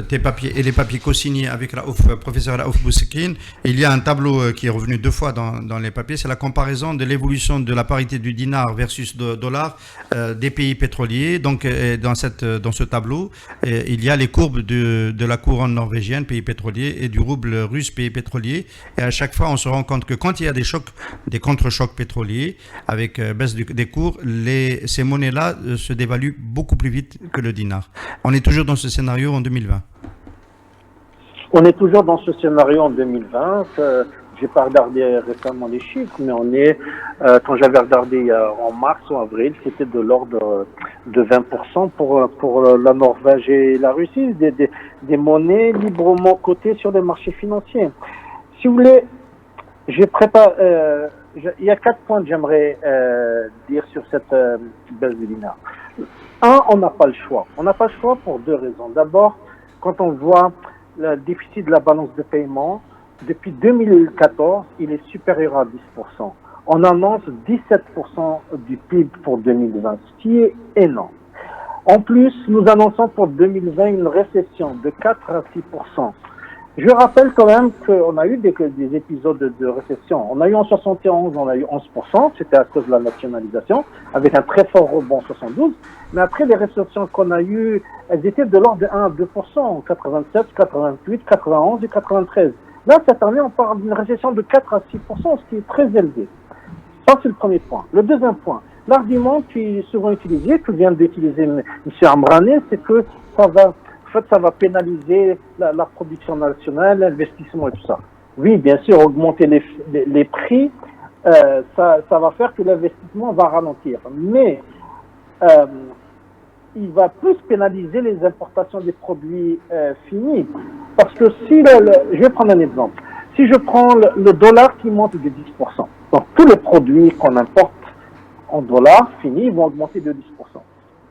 tes papiers et les papiers co-signés avec professeur Raouf Bousekine. Il y a un tableau qui est revenu 2 fois dans les papiers, c'est la comparaison de l'évolution de la parité du dinar versus dollar des pays pétroliers. Donc dans ce tableau, il y a les courbes de la couronne norvégienne, pays pétrolier, et du rouble russe, pays pétrolier. Et à chaque fois, on se rend compte que quand il y a des contre-chocs pétroliers, avec baisse des cours, ces monnaies-là se dévaluent beaucoup plus vite que le dinar. On est toujours dans ce scénario en 2020. On est toujours dans ce scénario en 2020. J'ai pas regardé récemment les chiffres, mais quand j'avais regardé en mars ou avril, c'était de l'ordre de 20% pour la Norvège et la Russie, des monnaies librement cotées sur les marchés financiers. Si vous voulez, j'ai préparé. Il y a 4 points que j'aimerais dire sur cette baisse du dinar. On n'a pas le choix. On n'a pas le choix pour 2 raisons. D'abord, quand on voit le déficit de la balance de paiement, depuis 2014, il est supérieur à 10%. On annonce 17% du PIB pour 2020, ce qui est énorme. En plus, nous annonçons pour 2020 une récession de 4 à 6%. Je rappelle quand même qu'on a eu des épisodes de récession. On a eu en 71, on a eu 11%, c'était à cause de la nationalisation, avec un très fort rebond en 72. Mais après, les récessions qu'on a eues, elles étaient de l'ordre de 1 à 2%, en 87, 88, 91 et 93. Là, cette année, on parle d'une récession de 4 à 6%, ce qui est très élevé. Ça, c'est le premier point. Le deuxième point, l'argument qui est souvent utilisé, que vient d'utiliser M. Amrani, c'est que ça va pénaliser la production nationale, l'investissement et tout ça. Oui, bien sûr, augmenter les prix, ça va faire que l'investissement va ralentir. Mais il va plus pénaliser les importations des produits finis. Parce que je vais prendre un exemple. Si je prends le dollar qui monte de 10%, donc tous les produits qu'on importe en dollars finis vont augmenter de 10%.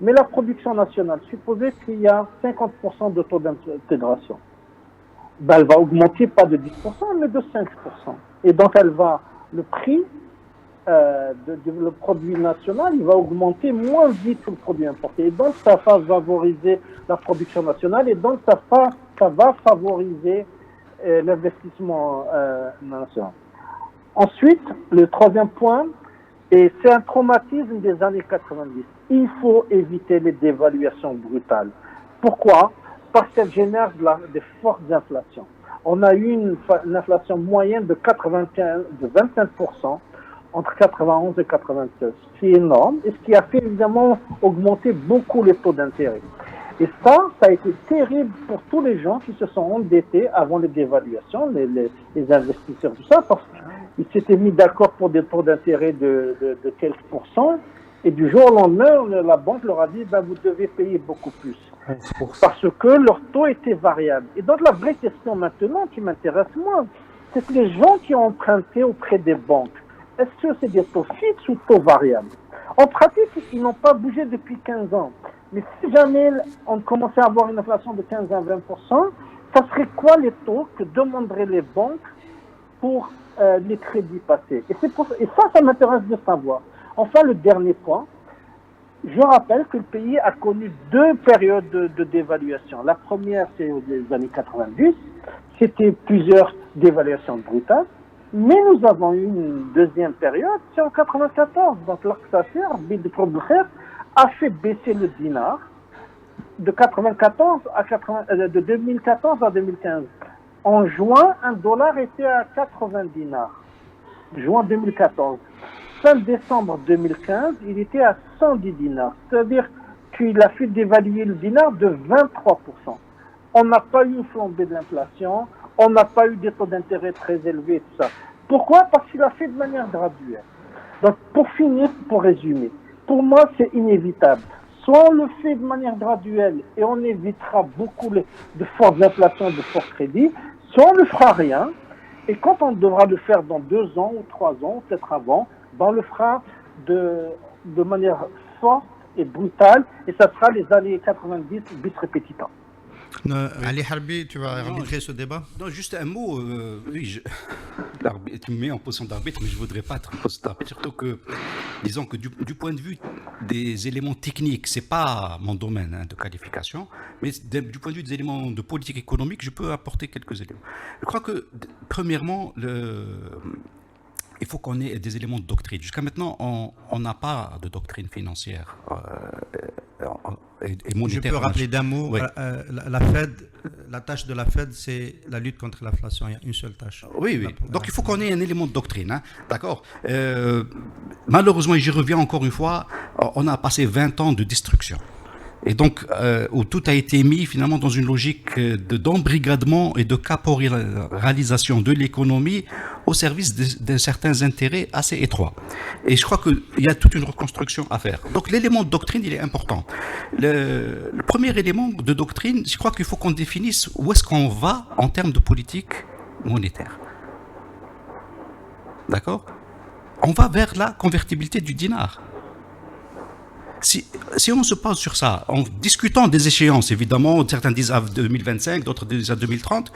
Mais la production nationale, supposez qu'il y a 50% de taux d'intégration, elle va augmenter pas de 10%, mais de 5%. Et donc, le prix le produit national, il va augmenter moins vite que le produit importé. Et donc, ça va favoriser la production nationale et donc, ça va favoriser l'investissement national. Ensuite, le troisième point, et c'est un traumatisme des années 90. Il faut éviter les dévaluations brutales. Pourquoi? Parce qu'elles génèrent des fortes inflations. On a eu une inflation moyenne de 25% entre 91 et 96, ce qui est énorme et ce qui a fait évidemment augmenter beaucoup les taux d'intérêt. Et ça a été terrible pour tous les gens qui se sont endettés avant les dévaluations, les investisseurs, tout ça, parce qu'ils s'étaient mis d'accord pour des taux d'intérêt de quelques pourcents. Et du jour au lendemain, la banque leur a dit, vous devez payer beaucoup plus. Parce que leur taux était variable. Et donc la vraie question maintenant qui m'intéresse moi, c'est que les gens qui ont emprunté auprès des banques, est-ce que c'est des taux fixes ou taux variables? En pratique, ils n'ont pas bougé depuis 15 ans. Mais si jamais on commençait à avoir une inflation de 15 à 20%, ça serait quoi les taux que demanderaient les banques pour les crédits passés? Et ça m'intéresse de savoir. Enfin, le dernier point, je rappelle que le pays a connu 2 périodes de dévaluation. La première, c'est aux années 90, c'était plusieurs dévaluations brutales. Mais nous avons eu une deuxième période, c'est en 94. Donc l'Aqsacer, Bill de Kher, a fait baisser le dinar de 94 à de 2014 à 2015. En juin, un dollar était à 80 dinars. Juin 2014. Fin décembre 2015, il était à 110 dinars. C'est-à-dire qu'il a fait dévaluer le dinar de 23%. On n'a pas eu une flambée de l'inflation, on n'a pas eu des taux d'intérêt très élevés, tout ça. Pourquoi? Parce qu'il a fait de manière graduelle. Donc, pour finir, pour résumer, pour moi, c'est inévitable. Soit on le fait de manière graduelle et on évitera beaucoup de fortes inflations, de forts crédits, soit on ne fera rien. Et quand on devra le faire dans 2 ans ou 3 ans, peut-être avant, on le fera de manière forte et brutale, et ça sera les années 90 bis repetita. Ali Harbi, tu vas arbitrer ce débat? Non, juste un mot. Oui, tu me mets en position d'arbitre, mais je ne voudrais pas être en position d'arbitre. Surtout que, disons que du point de vue des éléments techniques, ce n'est pas mon domaine de qualification, mais du point de vue des éléments de politique économique, je peux apporter quelques éléments. Je crois que, premièrement, il faut qu'on ait des éléments de doctrine. Jusqu'à maintenant, on n'a pas de doctrine financière et monétaire. Je peux rappeler d'un mot, oui. La Fed, la tâche de la Fed, c'est la lutte contre l'inflation. Il y a une seule tâche. Oui, oui. Donc il faut qu'on ait un élément de doctrine. Hein. D'accord. Malheureusement, et j'y reviens encore une fois, on a passé 20 ans de destruction. Et donc, où tout a été mis finalement dans une logique d'embrigadement et de caporalisation de l'économie au service de certains intérêts assez étroits. Et je crois qu'il y a toute une reconstruction à faire. Donc l'élément de doctrine, il est important. Le premier élément de doctrine, je crois qu'il faut qu'on définisse où est-ce qu'on va en termes de politique monétaire. D'accord ? On va vers la convertibilité du dinar. Si on se pose sur ça, en discutant des échéances, évidemment, certains disent à 2025, d'autres disent à 2030,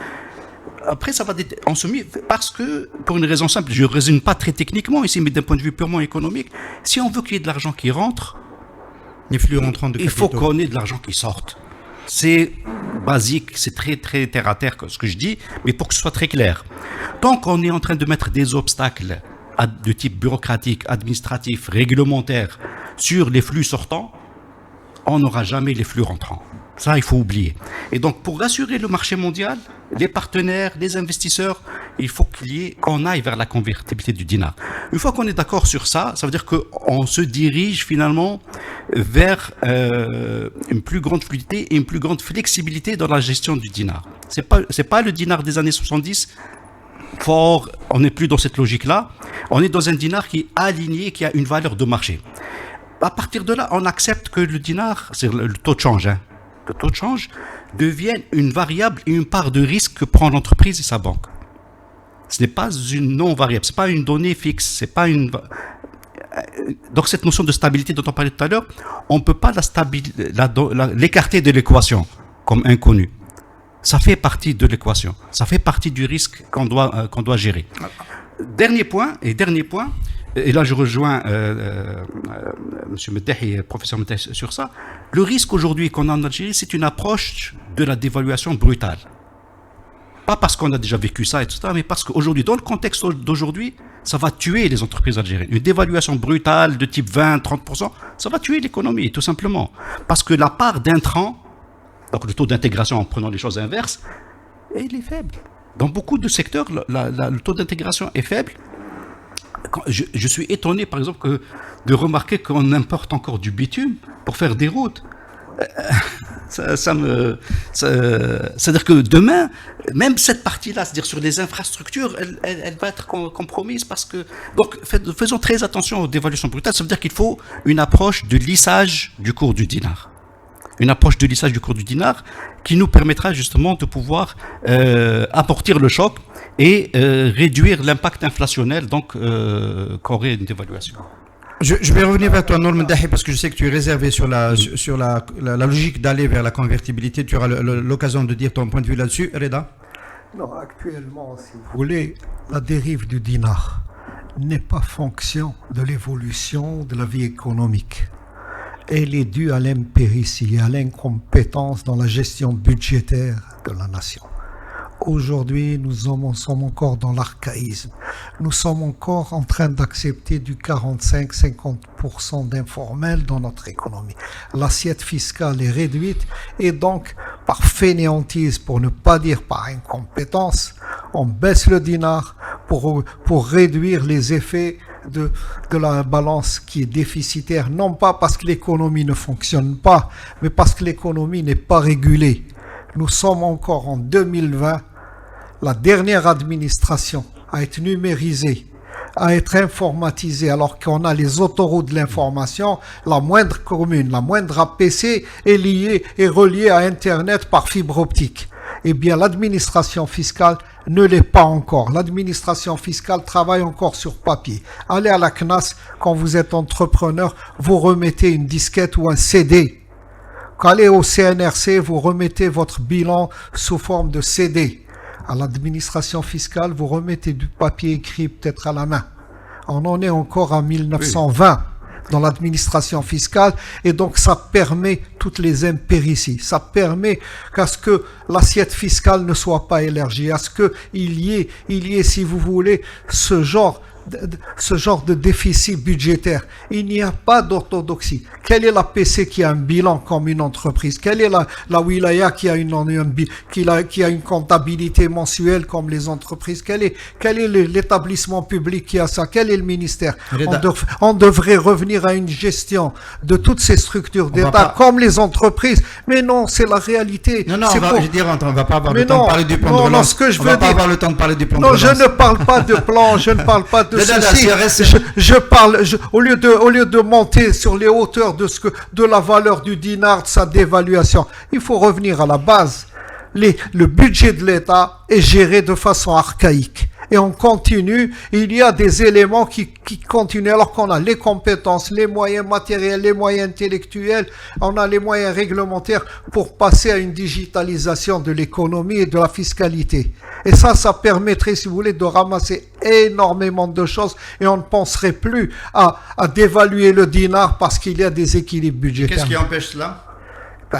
après ça va on se met, parce que, pour une raison simple, je ne raisonne pas très techniquement ici, mais d'un point de vue purement économique, si on veut qu'il y ait de l'argent qui rentre, les flux rentrants de capitaux, il faut qu'on ait de l'argent qui sorte. C'est basique, c'est très très terre à terre ce que je dis, mais pour que ce soit très clair. Tant qu'on est en train de mettre des obstacles de type bureaucratique, administratif, réglementaire sur les flux sortants, on n'aura jamais les flux rentrants. Ça, il faut oublier. Et donc, pour rassurer le marché mondial, les partenaires, les investisseurs, il faut qu'on aille vers la convertibilité du dinar. Une fois qu'on est d'accord sur ça, ça veut dire qu'on se dirige finalement vers une plus grande fluidité et une plus grande flexibilité dans la gestion du dinar. C'est pas le dinar des années 70 fort, on n'est plus dans cette logique-là. On est dans un dinar qui est aligné, qui a une valeur de marché. À partir de là, on accepte que le dinar, c'est le taux de change, le taux de change devienne une variable et une part de risque que prend l'entreprise et sa banque. Ce n'est pas une non-variable, ce n'est pas une donnée fixe, c'est pas une... Donc cette notion de stabilité dont on parlait tout à l'heure, on ne peut pas l'écarter de l'équation comme inconnue. Ça fait partie de l'équation, ça fait partie du risque qu'on doit gérer. Dernier point, et là je rejoins M. Meddahi, professeur Meddahi sur ça, le risque aujourd'hui qu'on a en Algérie, c'est une approche de la dévaluation brutale. Pas parce qu'on a déjà vécu ça, etc., mais parce qu'aujourd'hui, dans le contexte d'aujourd'hui, ça va tuer les entreprises algériennes. Une dévaluation brutale de type 20-30%, ça va tuer l'économie, tout simplement. Parce que la part d'intrants, donc le taux d'intégration en prenant les choses inverses, il est faible. Dans beaucoup de secteurs, le taux d'intégration est faible. Je suis étonné, par exemple, de remarquer qu'on importe encore du bitume pour faire des routes. C'est-à-dire que demain, même cette partie-là, c'est-à-dire sur les infrastructures, elle va être compromise parce que... Donc, faisons très attention aux dévaluations brutales. Ça veut dire qu'il faut une approche de lissage du cours du dinar. Une approche de lissage du cours du dinar qui nous permettra justement de pouvoir amortir le choc et réduire l'impact inflationnel qu'aurait une dévaluation. Je vais revenir vers toi, Nour Meddahi, parce que je sais que tu es réservé sur la logique d'aller vers la convertibilité. Tu auras l'occasion de dire ton point de vue là-dessus. Reda? Non, actuellement, si vous voulez, la dérive du dinar n'est pas fonction de l'évolution de la vie économique. Elle est due à l'impéritie et à l'incompétence dans la gestion budgétaire de la nation. Aujourd'hui, nous sommes encore dans l'archaïsme. Nous sommes encore en train d'accepter du 45-50% d'informel dans notre économie. L'assiette fiscale est réduite et donc, par fainéantise, pour ne pas dire par incompétence, on baisse le dinar pour réduire les effets de la balance qui est déficitaire, non pas parce que l'économie ne fonctionne pas, mais parce que l'économie n'est pas régulée. Nous sommes encore en 2020, la dernière administration à être numérisée, à être informatisée, alors qu'on a les autoroutes de l'information, la moindre commune, la moindre APC est reliée à Internet par fibre optique. Eh bien, l'administration fiscale ne l'est pas encore. L'administration fiscale travaille encore sur papier. Allez à la CNAS, quand vous êtes entrepreneur, vous remettez une disquette ou un CD. Quand allez au CNRC, vous remettez votre bilan sous forme de CD. À l'administration fiscale, vous remettez du papier écrit peut-être à la main. On en est encore en 1920 dans l'administration fiscale et donc ça permet toutes les impérities. Ça permet qu'à ce que l'assiette fiscale ne soit pas élargie, à ce qu'il y ait, si vous voulez, ce genre de déficit budgétaire. Il n'y a pas d'orthodoxie. Quelle est la PC qui a un bilan comme une entreprise? Quelle est la wilaya qui a une comptabilité mensuelle comme les entreprises? Quel est l'établissement public qui a ça? Quel est le ministère? On devrait revenir à une gestion de toutes ces structures d'État comme les entreprises. Mais non, c'est la réalité. Non, on va pas avoir le temps de parler du plan de relance. Non, ce que je veux dire. On va pas avoir le temps de parler du plan de relance. Non, je ne parle pas de plan, je ne parle pas de ceci. Je parle, au lieu de monter sur les hauteurs de la valeur du dinar, de sa dévaluation, il faut revenir à la base. Le budget de l'État est géré de façon archaïque. Et on continue, il y a des éléments qui continuent, alors qu'on a les compétences, les moyens matériels, les moyens intellectuels, on a les moyens réglementaires pour passer à une digitalisation de l'économie et de la fiscalité. Et ça permettrait, si vous voulez, de ramasser énormément de choses et on ne penserait plus à dévaluer le dinar parce qu'il y a des équilibres budgétaires. Qu'est-ce qui empêche cela?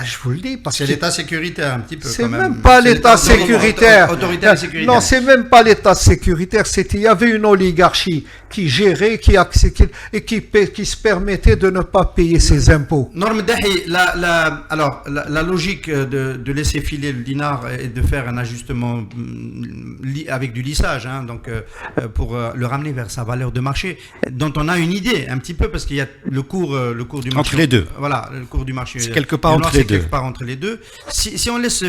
Je vous le dis, parce que c'est l'État sécuritaire un petit peu. C'est même pas l'État sécuritaire. Autoritaire et sécuritaire. Non, c'est même pas l'État sécuritaire. Il y avait une oligarchie qui gérait, qui se permettait de ne pas payer ses impôts. Norm Dahi, la logique de laisser filer le dinar et de faire un ajustement avec du lissage, donc pour le ramener vers sa valeur de marché, dont on a une idée un petit peu parce qu'il y a le cours du marché. Entre les deux. Voilà, le cours du marché. C'est quelque part entre entre les deux. Si on laisse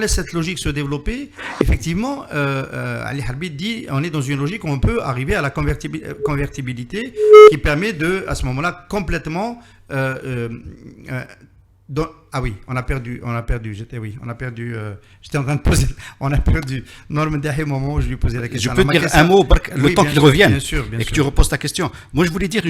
cette logique se développer, effectivement, Ali Harbi dit, on est dans une logique où on peut arriver à la convertibilité qui permet de, à ce moment-là, complètement on a perdu. J'étais en train de poser. On a perdu. Norm Dahi, au moment où je lui posais la question. Je peux dire un mot, le temps qu'il revienne, bien sûr, et que tu reposes ta question. Moi, je voulais dire.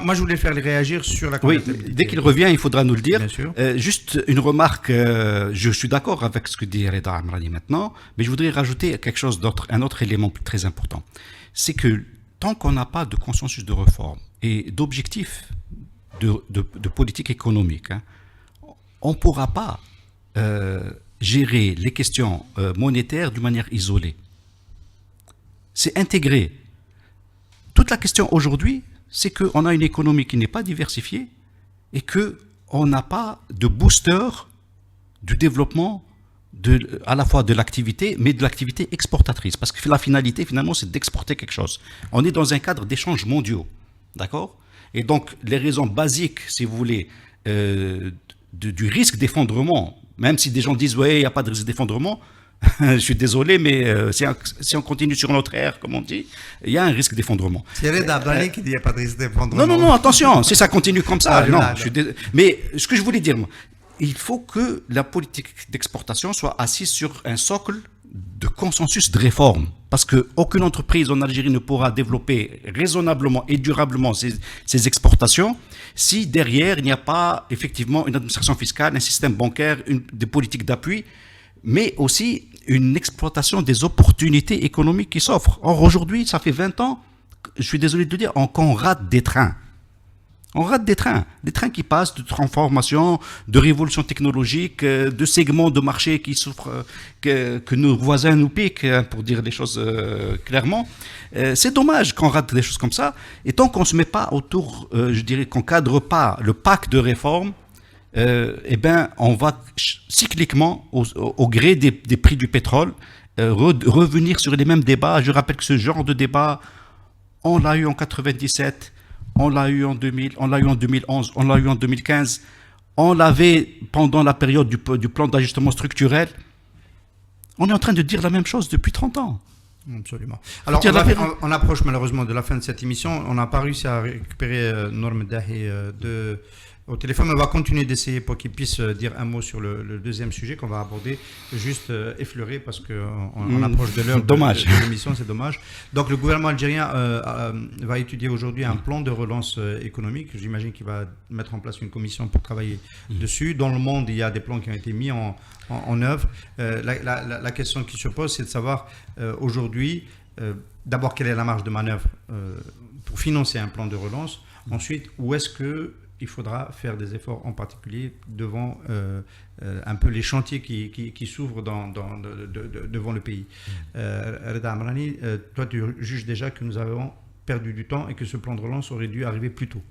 Moi, je voulais faire réagir sur la convertibilité. Oui, dès qu'il revient, il faudra nous le dire. Bien sûr. Juste une remarque. Je suis d'accord avec ce que dit Reda Amrani maintenant, mais je voudrais rajouter quelque chose d'autre, un autre élément très important. C'est que tant qu'on n'a pas de consensus de réforme et d'objectifs de politique économique, on ne pourra pas gérer les questions monétaires d'une manière isolée. C'est intégré. Toute la question aujourd'hui, c'est qu'on a une économie qui n'est pas diversifiée et qu'on n'a pas de booster du développement à la fois de l'activité, mais de l'activité exportatrice. Parce que la finalité, finalement, c'est d'exporter quelque chose. On est dans un cadre d'échanges mondiaux. D'accord ? Et donc, les raisons basiques, si vous voulez, du risque d'effondrement, même si des gens disent ouais, il n'y a pas de risque d'effondrement, je suis désolé, mais si on continue sur notre ère, comme on dit, il y a un risque d'effondrement. C'est Reda Abdali qui dit qu'il n'y a pas de risque d'effondrement. Non, attention, si ça continue comme ça, mais ce que je voulais dire, moi, il faut que la politique d'exportation soit assise sur un socle de consensus de réforme. Parce qu'aucune entreprise en Algérie ne pourra développer raisonnablement et durablement ses exportations si derrière il n'y a pas effectivement une administration fiscale, un système bancaire, des politiques d'appui, mais aussi une exploitation des opportunités économiques qui s'offrent. Or aujourd'hui, ça fait 20 ans, je suis désolé de le dire, qu'on rate des trains. On rate des trains qui passent de transformation, de révolution technologique, de segments de marché qui souffrent, que nos voisins nous piquent, hein, pour dire les choses clairement. C'est dommage qu'on rate des choses comme ça. Et tant qu'on ne se met pas autour, je dirais qu'on ne cadre pas le pack de réformes, eh ben, on va cycliquement, au gré des prix du pétrole, revenir sur les mêmes débats. Je rappelle que ce genre de débat, on l'a eu en 97, on l'a eu en 2000, on l'a eu en 2011, on l'a eu en 2015, on l'avait pendant la période du plan d'ajustement structurel. On est en train de dire la même chose depuis 30 ans. Absolument. Alors, on approche malheureusement de la fin de cette émission. On n'a pas réussi à récupérer Norm Dahi au téléphone. On va continuer d'essayer pour qu'il puisse dire un mot sur le deuxième sujet qu'on va aborder, juste effleurer parce qu'on approche de l'heure de l'émission, c'est dommage. Donc le gouvernement algérien va étudier aujourd'hui un plan de relance économique. J'imagine qu'il va mettre en place une commission pour travailler dessus. Dans le monde, il y a des plans qui ont été mis en œuvre. La question qui se pose, c'est de savoir aujourd'hui, d'abord, quelle est la marge de manœuvre pour financer un plan de relance. Ensuite, où est-ce qu'il faudra faire des efforts, en particulier devant un peu les chantiers qui s'ouvrent devant le pays. Reda Amrani, toi tu juges déjà que nous avons perdu du temps et que ce plan de relance aurait dû arriver plus tôt.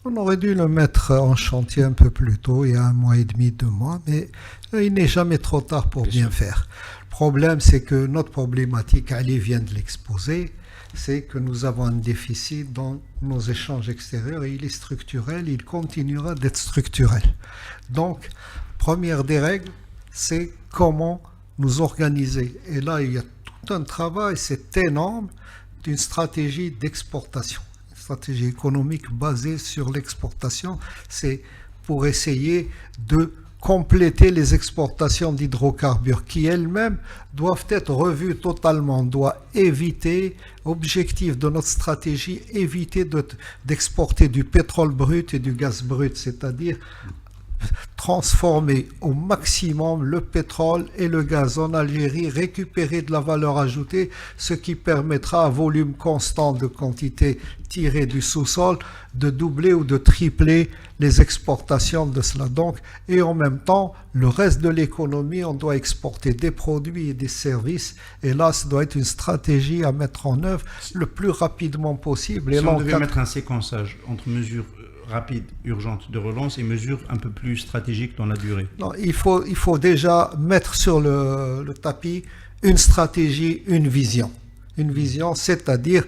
On aurait dû le mettre en chantier un peu plus tôt, il y a 1 mois et demi, 2 mois, mais il n'est jamais trop tard pour bien faire. Le problème, c'est que notre problématique, Ali vient de l'exposer, c'est que nous avons un déficit dans nos échanges extérieurs et il est structurel, il continuera d'être structurel. Donc, première des règles, c'est comment nous organiser. Et là, il y a tout un travail, c'est énorme, d'une stratégie d'exportation. Une stratégie économique basée sur l'exportation, c'est pour essayer de compléter les exportations d'hydrocarbures qui elles-mêmes doivent être revues totalement. On doit éviter, objectif de notre stratégie, éviter d'exporter du pétrole brut et du gaz brut, c'est-à-dire transformer au maximum le pétrole et le gaz en Algérie, récupérer de la valeur ajoutée, ce qui permettra à volume constant de quantité tirée du sous-sol de doubler ou de tripler les exportations de cela. Donc, et en même temps, le reste de l'économie, on doit exporter des produits et des services. Et là, ça doit être une stratégie à mettre en œuvre le plus rapidement possible. Si et on devait mettre un séquençage entre mesures rapides, urgentes de relance et mesures un peu plus stratégiques dans la durée. Non, il faut déjà mettre sur le tapis une stratégie, une vision. Une vision, c'est-à-dire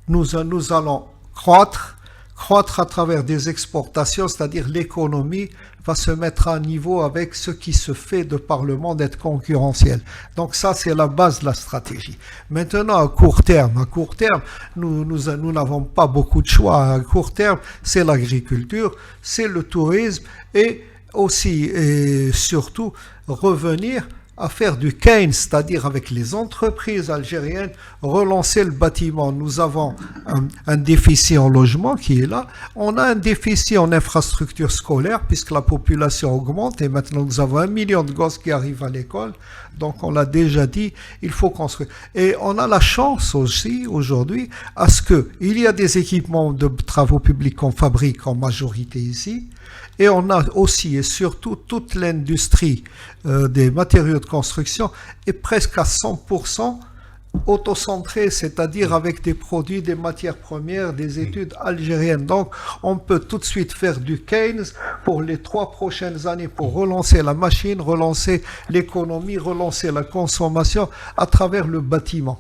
nous allons croître à travers des exportations, c'est-à-dire l'économie va se mettre à niveau avec ce qui se fait de par le monde, être concurrentiel. Donc ça, c'est la base de la stratégie. Maintenant, à court terme, nous n'avons pas beaucoup de choix. À court terme, c'est l'agriculture, c'est le tourisme et aussi et surtout revenir à faire du Keynes, c'est-à-dire avec les entreprises algériennes, relancer le bâtiment. Nous avons un déficit en logement qui est là. On a un déficit en infrastructure scolaire puisque la population augmente et maintenant nous avons 1 million de gosses qui arrivent à l'école. Donc on l'a déjà dit, il faut construire. Et on a la chance aussi aujourd'hui à ce qu'il y a des équipements de travaux publics qu'on fabrique en majorité ici. Et on a aussi et surtout toute l'industrie des matériaux de construction est presque à 100% autocentrée, c'est-à-dire avec des produits, des matières premières, des études algériennes. Donc, on peut tout de suite faire du Keynes pour les 3 prochaines années pour relancer la machine, relancer l'économie, relancer la consommation à travers le bâtiment,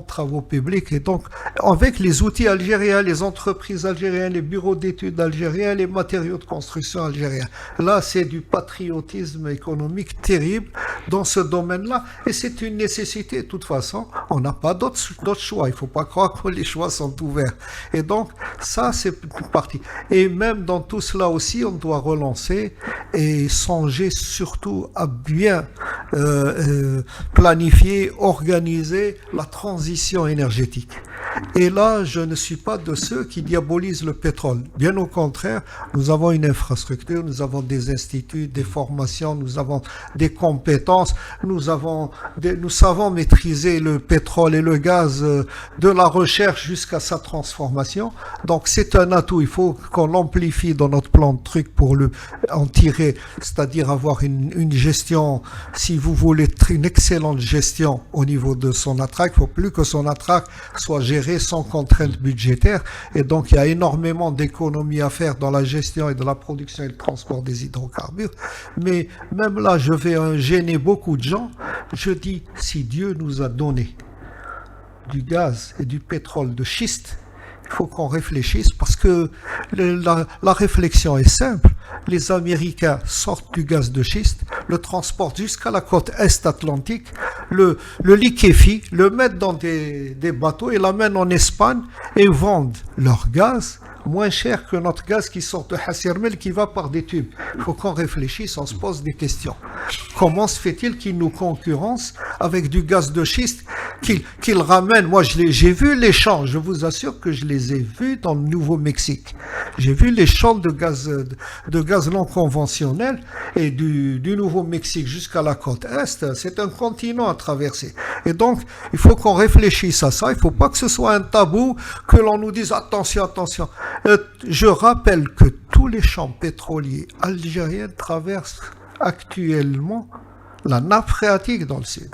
travaux publics. Et donc, avec les outils algériens, les entreprises algériennes, les bureaux d'études algériens, les matériaux de construction algériens. Là, c'est du patriotisme économique terrible dans ce domaine-là et c'est une nécessité. De toute façon, on n'a pas d'autres choix. Il ne faut pas croire que les choix sont ouverts. Et donc, ça, c'est une partie. Et même dans tout cela aussi, on doit relancer et songer surtout à bien planifier, organiser la transition énergétique. Et là, je ne suis pas de ceux qui diabolisent le pétrole. Bien au contraire, nous avons une infrastructure, nous avons des instituts, des formations, nous avons des compétences, nous savons maîtriser le pétrole et le gaz de la recherche jusqu'à sa transformation. Donc c'est un atout, il faut qu'on l'amplifie dans notre plan de truc pour en tirer, c'est-à-dire avoir une gestion, si vous voulez, une excellente gestion au niveau de son attraque. Il ne faut plus que son attraque soit gérée sans contrainte budgétaire. Et donc il y a énormément d'économies à faire dans la gestion et de la production et le transport des hydrocarbures. Mais même là, je vais gêner beaucoup de gens. Je dis, si Dieu nous a donné du gaz et du pétrole de schiste, il faut qu'on réfléchisse parce que la réflexion est simple. Les Américains sortent du gaz de schiste, le transportent jusqu'à la côte est atlantique, le liquéfient, le mettent dans des bateaux et l'amènent en Espagne et vendent leur gaz moins cher que notre gaz qui sort de Hassermel qui va par des tubes. Il faut qu'on réfléchisse, on se pose des questions. Comment se fait-il qu'ils nous concurrencent avec du gaz de schiste qu'ils ramènent? Moi, j'ai vu les champs, je vous assure que je les ai vus dans le Nouveau-Mexique. J'ai vu les champs de gaz non conventionnel et du Nouveau-Mexique jusqu'à la côte Est. C'est un continent à traverser. Et donc, il faut qu'on réfléchisse à ça. Il ne faut pas que ce soit un tabou, que l'on nous dise attention, attention. Je rappelle que tous les champs pétroliers algériens traversent actuellement la nappe phréatique dans le sud.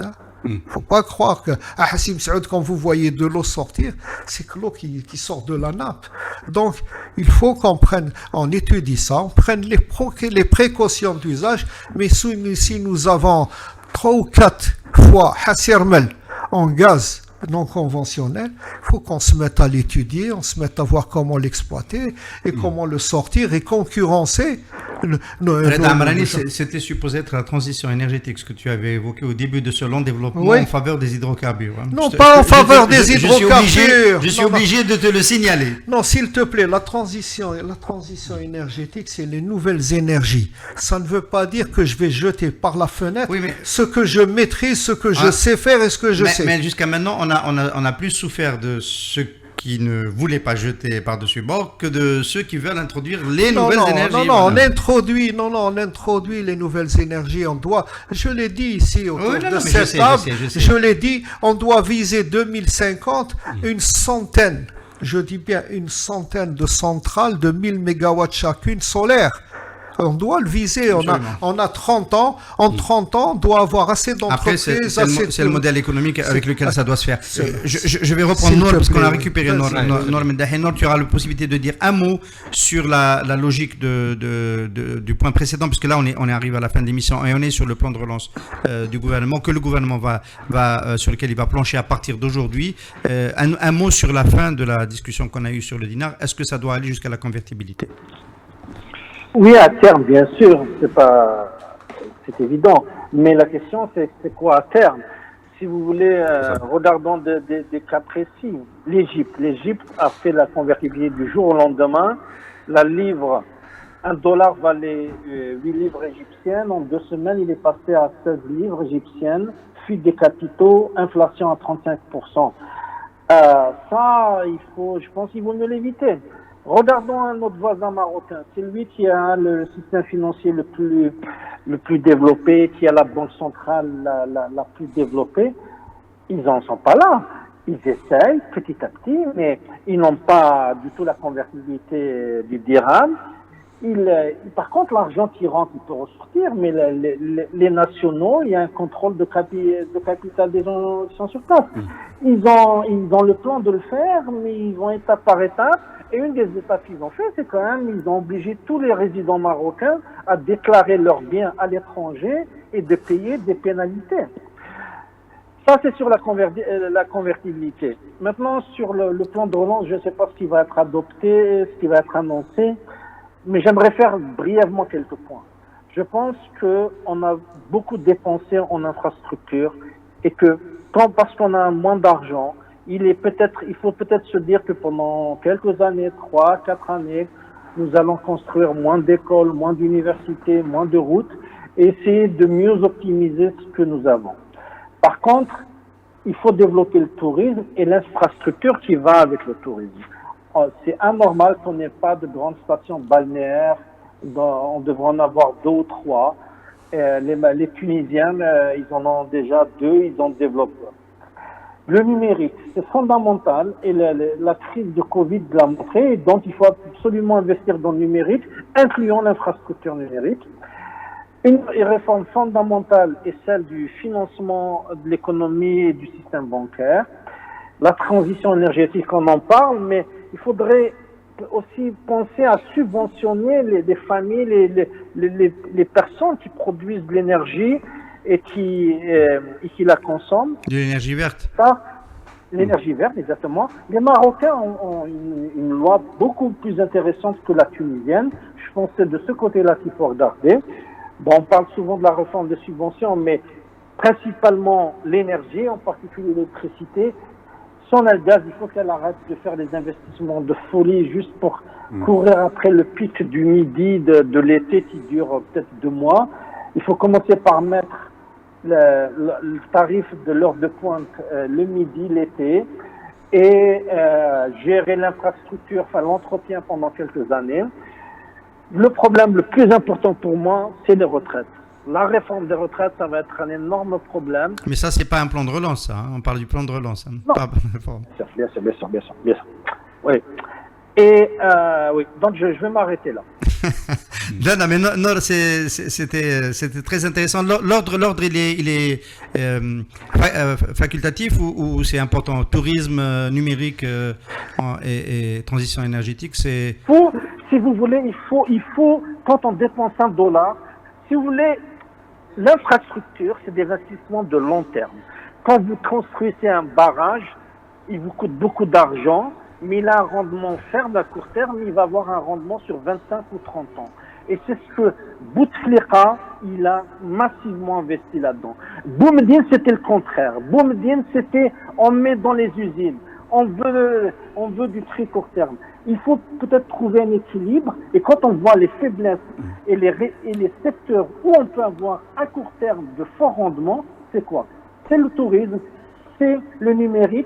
Il ne faut pas croire que à Hassim Saoud, quand vous voyez de l'eau sortir, c'est que l'eau qui sort de la nappe. Donc, il faut on étudie ça, on prenne les précautions d'usage, mais si nous avons 3 ou 4 fois Hassermel en gaz non conventionnel, il faut qu'on se mette à l'étudier, on se mette à voir comment l'exploiter et comment le sortir et concurrencer. C'était supposé être la transition énergétique, ce que tu avais évoqué au début de ce long développement en faveur des hydrocarbures. Non, pas en faveur des hydrocarbures. Je suis obligé de te le signaler. Non, s'il te plaît, la transition énergétique, c'est les nouvelles énergies. Ça ne veut pas dire que je vais jeter par la fenêtre ce que je maîtrise, ce que je sais faire et ce que je sais. Mais jusqu'à maintenant, on a plus souffert de ceux qui ne voulaient pas jeter par-dessus bord que de ceux qui veulent introduire les nouvelles énergies. On introduit les nouvelles énergies. Je l'ai dit ici autour de cette table, je l'ai dit, on doit viser 2050 une centaine, je dis bien une centaine de centrales de 1000 mégawatts chacune solaires. On doit le viser, on a 30 ans, en 30 ans, on doit avoir assez d'entreprises. Après, c'est le modèle économique avec lequel ça doit se faire. Je vais reprendre Nour, parce qu'on a récupéré Nour. Nour, tu auras la possibilité de dire un mot sur la logique du point précédent, puisque là, on est arrivé à la fin de l'émission et on est sur le plan de relance du gouvernement, que le gouvernement sur lequel il va plancher à partir d'aujourd'hui. Un mot sur la fin de la discussion qu'on a eue sur le dinar. Est-ce que ça doit aller jusqu'à la convertibilité ? Oui, à terme, bien sûr, c'est évident. Mais la question, c'est quoi à terme? Si vous voulez, regardons des cas précis. L'Égypte a fait la convertibilité du jour au lendemain. La livre, $1 valait 8 livres égyptiennes. En 2 semaines, il est passé à 16 livres égyptiennes. Fuite des capitaux, inflation à 35%. Ça, je pense qu'il vaut mieux l'éviter. Regardons un autre voisin marocain. C'est lui qui a le système financier le plus développé, qui a la banque centrale la plus développée. Ils n'en sont pas là. Ils essayent petit à petit, mais ils n'ont pas du tout la convertibilité du dirham. Par contre, l'argent qui rentre, il peut ressortir, mais les nationaux, il y a un contrôle de capital des gens qui sont sur place. Ils ont le plan de le faire, mais ils vont étape par étape. Et une des étapes qu'ils ont fait, c'est quand même, ils ont obligé tous les résidents marocains à déclarer leurs biens à l'étranger et de payer des pénalités. Ça, c'est sur la convertibilité. Maintenant, sur le plan de relance, je ne sais pas ce qui va être adopté, ce qui va être annoncé, mais j'aimerais faire brièvement quelques points. Je pense qu'on a beaucoup dépensé en infrastructure et que, parce qu'on a moins d'argent, il faut peut-être se dire que pendant quelques années, 3, 4 années, nous allons construire moins d'écoles, moins d'universités, moins de routes et essayer de mieux optimiser ce que nous avons. Par contre, il faut développer le tourisme et l'infrastructure qui va avec le tourisme. C'est anormal qu'on n'ait pas de grandes stations balnéaires. On devrait en avoir 2 ou 3. Les Tunisiens, ils en ont déjà 2, ils en développent. Le numérique, c'est fondamental et la crise de Covid l'a montré, donc il faut absolument investir dans le numérique, incluant l'infrastructure numérique. Une réforme fondamentale est celle du financement de l'économie et du système bancaire. La transition énergétique, on en parle, mais il faudrait aussi penser à subventionner les familles, les personnes qui produisent de l'énergie et qui la consomment. De l'énergie verte. Ça, l'énergie verte, exactement. Les Marocains ont une loi beaucoup plus intéressante que la tunisienne. Je pense que c'est de ce côté-là qu'il faut regarder. Bon, on parle souvent de la réforme des subventions, mais principalement l'énergie, en particulier l'électricité. Son gaz, il faut qu'elle arrête de faire des investissements de folie juste pour courir après le pic du midi de l'été qui dure peut-être 2 mois. Il faut commencer par mettre le tarif de l'heure de pointe le midi, l'été, et gérer l'infrastructure, enfin l'entretien pendant quelques années. Le problème le plus important pour moi, c'est les retraites. La réforme des retraites, ça va être un énorme problème. Mais ça, c'est pas un plan de relance, ça. On parle du plan de relance. Non. Pas réforme. Bien sûr. Oui. Et oui, donc je vais m'arrêter là. Non, mais c'était très intéressant. L'ordre, il est facultatif ou c'est important? Tourisme, numérique et transition énergétique, c'est... Si vous voulez, il faut, quand on dépense $1, si vous voulez, l'infrastructure, c'est des investissements de long terme. Quand vous construisez un barrage, il vous coûte beaucoup d'argent, mais il a un rendement ferme à court terme, il va avoir un rendement sur 25 ou 30 ans. Et c'est ce que Bouteflika, il a massivement investi là-dedans. Boumediene, c'était le contraire. Boumediene, c'était on met dans les usines, on veut du très court terme. Il faut peut-être trouver un équilibre, et quand on voit les faiblesses et les secteurs où on peut avoir à court terme de fort rendement, c'est quoi? C'est le tourisme, c'est le numérique,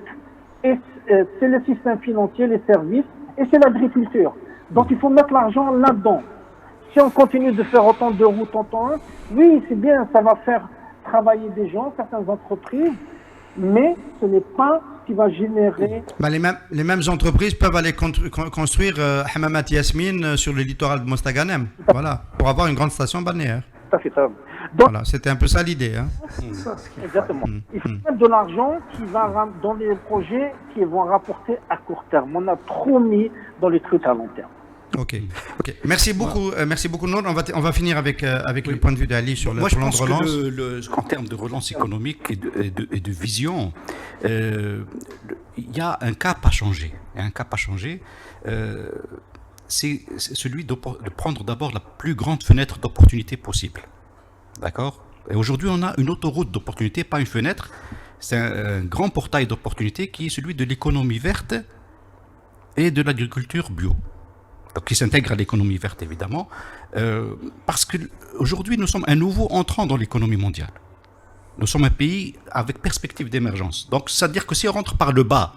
et c'est le système financier, les services, et c'est l'agriculture. Donc il faut mettre l'argent là-dedans. Si on continue de faire autant de routes en temps, oui, c'est bien, ça va faire travailler des gens, certaines entreprises, mais ce n'est pas ce qui va générer... les mêmes entreprises peuvent aller construire Hamamat Yasmine sur le littoral de Mostaganem, voilà, pour avoir une grande station balnéaire. Ça fait ça. Donc, voilà, c'était un peu ça l'idée. Hein. Exactement. Il faut mettre de l'argent qui va dans les projets qui vont rapporter à court terme. On a trop mis dans les trucs à long terme. Ok. Merci beaucoup, Nour. On va finir avec le point de vue d'Ali sur le plan de relance. Moi, je pense qu'en termes de relance économique et de vision, il y a un cap à changer. C'est celui de prendre d'abord la plus grande fenêtre d'opportunité possible. D'accord? Et aujourd'hui, on a une autoroute d'opportunité, pas une fenêtre. C'est un grand portail d'opportunité qui est celui de l'économie verte et de l'agriculture bio. Donc, qui s'intègre à l'économie verte, évidemment, parce qu'aujourd'hui, nous sommes un nouveau entrant dans l'économie mondiale. Nous sommes un pays avec perspective d'émergence. Donc, c'est-à-dire que si on rentre par le bas,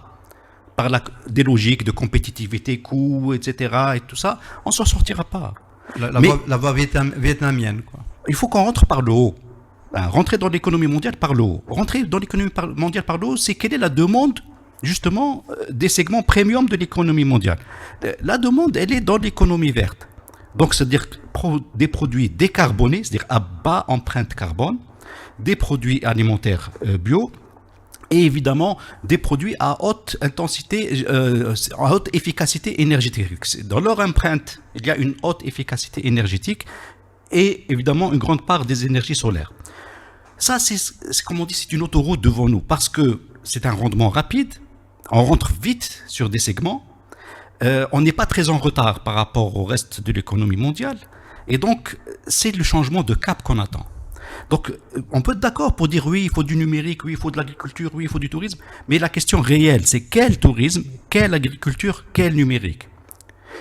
par des logiques de compétitivité, coûts, etc., et tout ça, on ne s'en sortira pas. La voie vietnamienne, quoi. Il faut qu'on rentre par le haut. Rentrer dans l'économie mondiale par le haut. Rentrer dans l'économie mondiale par le haut, c'est quelle est la demande justement des segments premium de l'économie mondiale. La demande, elle est dans l'économie verte. Donc, c'est-à-dire des produits décarbonés, c'est-à-dire à bas empreinte carbone, des produits alimentaires bio, et évidemment des produits à haute intensité, à haute efficacité énergétique. Dans leur empreinte, il y a une haute efficacité énergétique et évidemment une grande part des énergies solaires. Ça, c'est comme on dit, c'est une autoroute devant nous parce que c'est un rendement rapide. On rentre vite sur des segments, on n'est pas très en retard par rapport au reste de l'économie mondiale, et donc c'est le changement de cap qu'on attend. Donc on peut être d'accord pour dire oui, il faut du numérique, oui, il faut de l'agriculture, oui, il faut du tourisme, mais la question réelle, c'est quel tourisme, quelle agriculture, quel numérique?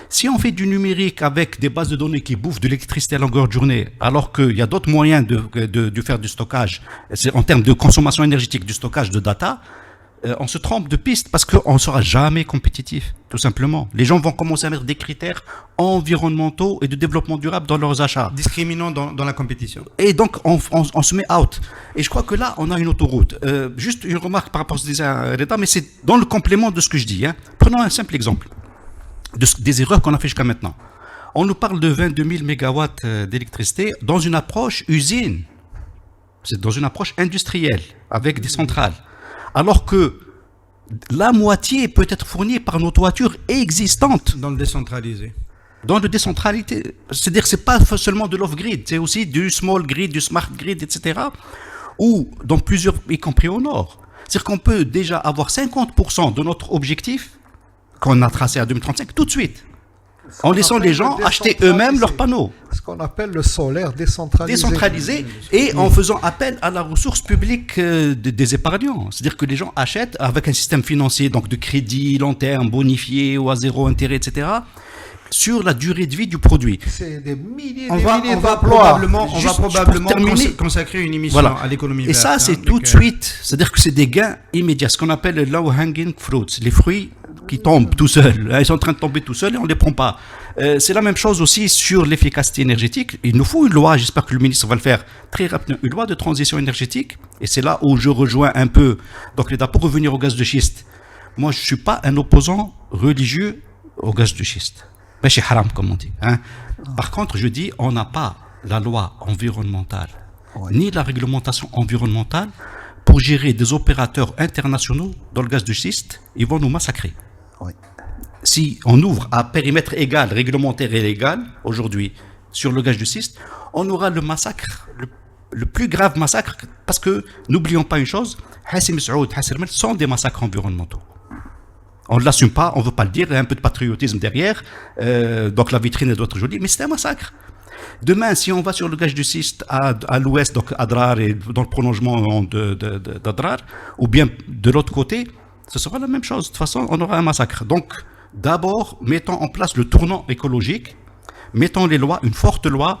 Si on fait du numérique avec des bases de données qui bouffent de l'électricité à longueur de journée, alors qu'il y a d'autres moyens de faire du stockage, c'est en termes de consommation énergétique, du stockage de data, on se trompe de piste parce qu'on ne sera jamais compétitif, tout simplement. Les gens vont commencer à mettre des critères environnementaux et de développement durable dans leurs achats. Discriminant dans la compétition. Et donc, on se met out. Et je crois que là, on a une autoroute. Juste une remarque par rapport à ce que disait Reda, mais c'est dans le complément de ce que je dis. Hein. Prenons un simple exemple des erreurs qu'on a fait jusqu'à maintenant. On nous parle de 22 000 mégawatts d'électricité dans une approche usine. C'est dans une approche industrielle, avec des centrales. Alors que la moitié peut être fournie par nos toitures existantes. Dans le décentralisé. Dans le décentralité. C'est-à-dire que ce n'est pas seulement de l'off-grid, c'est aussi du small grid, du smart grid, etc. Ou dans plusieurs, y compris au nord. C'est-à-dire qu'on peut déjà avoir 50% de notre objectif qu'on a tracé à 2035 tout de suite. En laissant les gens acheter eux-mêmes leurs panneaux. Ce qu'on appelle le solaire décentralisé. Décentralisé et en faisant appel à la ressource publique des épargnants. C'est-à-dire que les gens achètent avec un système financier, donc de crédit long terme, bonifié ou à zéro intérêt, etc., sur la durée de vie du produit. C'est des milliers on va d'emplois. probablement consacrer une émission à l'économie verte. Et ça, c'est tout de suite. C'est-à-dire que c'est des gains immédiats, ce qu'on appelle le low-hanging fruits, les fruits qui tombent tout seuls. Ils sont en train de tomber tout seuls et on ne les prend pas. C'est la même chose aussi sur l'efficacité énergétique. Il nous faut une loi, j'espère que le ministre va le faire très rapidement, une loi de transition énergétique. Et c'est là où je rejoins un peu. Donc, pour revenir au gaz de schiste, moi, je ne suis pas un opposant religieux au gaz de schiste. Mais c'est haram, comme on dit. Hein. Par contre, je dis, on n'a pas la loi environnementale, ni la réglementation environnementale pour gérer des opérateurs internationaux dans le gaz de schiste. Ils vont nous massacrer. Oui. Si on ouvre à périmètre égal, réglementaire et légal, aujourd'hui, sur le gaz de schiste, on aura le massacre, le plus grave massacre, parce que, n'oublions pas une chose, Hassim Saoud, Hassim Mel sont des massacres environnementaux. On ne l'assume pas, on ne veut pas le dire, il y a un peu de patriotisme derrière, donc la vitrine doit être jolie, mais c'est un massacre. Demain, si on va sur le gaz de schiste à l'ouest, donc Adrar et dans le prolongement d'Adrar, ou bien de l'autre côté, ce sera la même chose. De toute façon, on aura un massacre. Donc, d'abord, mettons en place le tournant écologique, mettons les lois, une forte loi.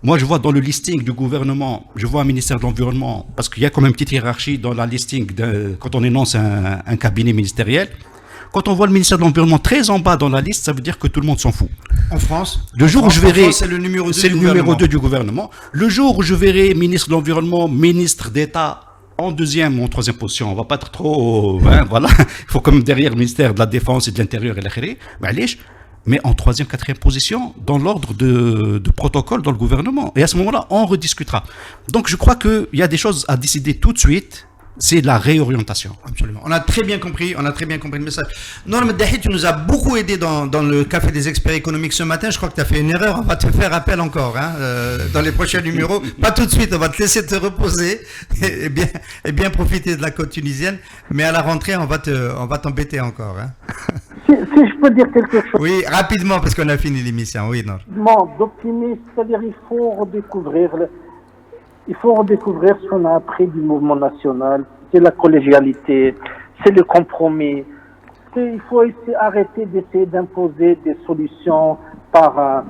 Moi, je vois dans le listing du gouvernement, je vois un ministère de l'Environnement, parce qu'il y a quand même une petite hiérarchie dans la listing quand on énonce un cabinet ministériel. Quand on voit le ministère de l'Environnement très en bas dans la liste, ça veut dire que tout le monde s'en fout. En France, le jour où je verrai, c'est le numéro 2 du gouvernement. Le jour où je verrai ministre de l'Environnement, ministre d'État en deuxième ou en troisième position, on va pas être trop, voilà. Il faut quand même derrière le ministère de la Défense et de l'Intérieur et l'akhiri, mais en troisième, quatrième position dans l'ordre de protocole dans le gouvernement. Et à ce moment-là, on rediscutera. Donc je crois qu'il y a des choses à décider tout de suite. C'est la réorientation. Absolument. On a très bien compris le message. Norm Dahi, tu nous as beaucoup aidé dans le Café des experts économiques ce matin. Je crois que tu as fait une erreur. On va te faire appel encore dans les prochains numéros. Pas tout de suite, on va te laisser te reposer et bien profiter de la côte tunisienne. Mais à la rentrée, on va t'embêter encore. Hein. Si je peux dire quelque chose. Oui, rapidement, parce qu'on a fini l'émission. Oui, non. D'optimisme, c'est-à-dire il faut redécouvrir ce qu'on a appris du mouvement national. C'est la collégialité, c'est le compromis. Il faut arrêter d'essayer d'imposer des solutions par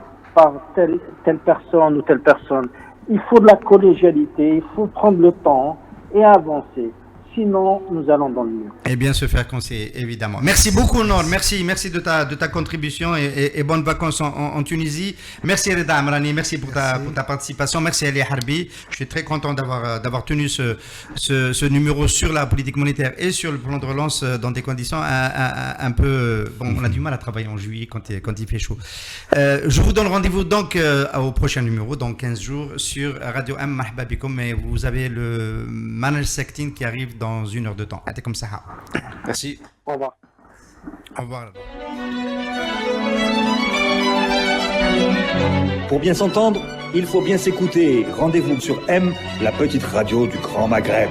telle personne ou telle personne. Il faut de la collégialité, il faut prendre le temps et avancer. Sinon, nous allons dans le mur. Et bien se faire conseiller, évidemment. Merci beaucoup, Nord. Merci de ta contribution et bonnes vacances en Tunisie. Merci Reda Amrani, merci pour ta participation. Merci Ali Harbi. Je suis très content d'avoir tenu ce numéro sur la politique monétaire et sur le plan de relance dans des conditions un peu... Bon, on a du mal à travailler en juillet quand il fait chaud. Je vous donne rendez-vous donc au prochain numéro, dans 15 jours, sur Radio M. Mahba Bikoum. Mais vous avez le Manal Sektin qui arrive dans 1 heure de temps. C'était comme ça. Merci. Au revoir. Au revoir. Pour bien s'entendre, il faut bien s'écouter. Rendez-vous sur M, la petite radio du Grand Maghreb.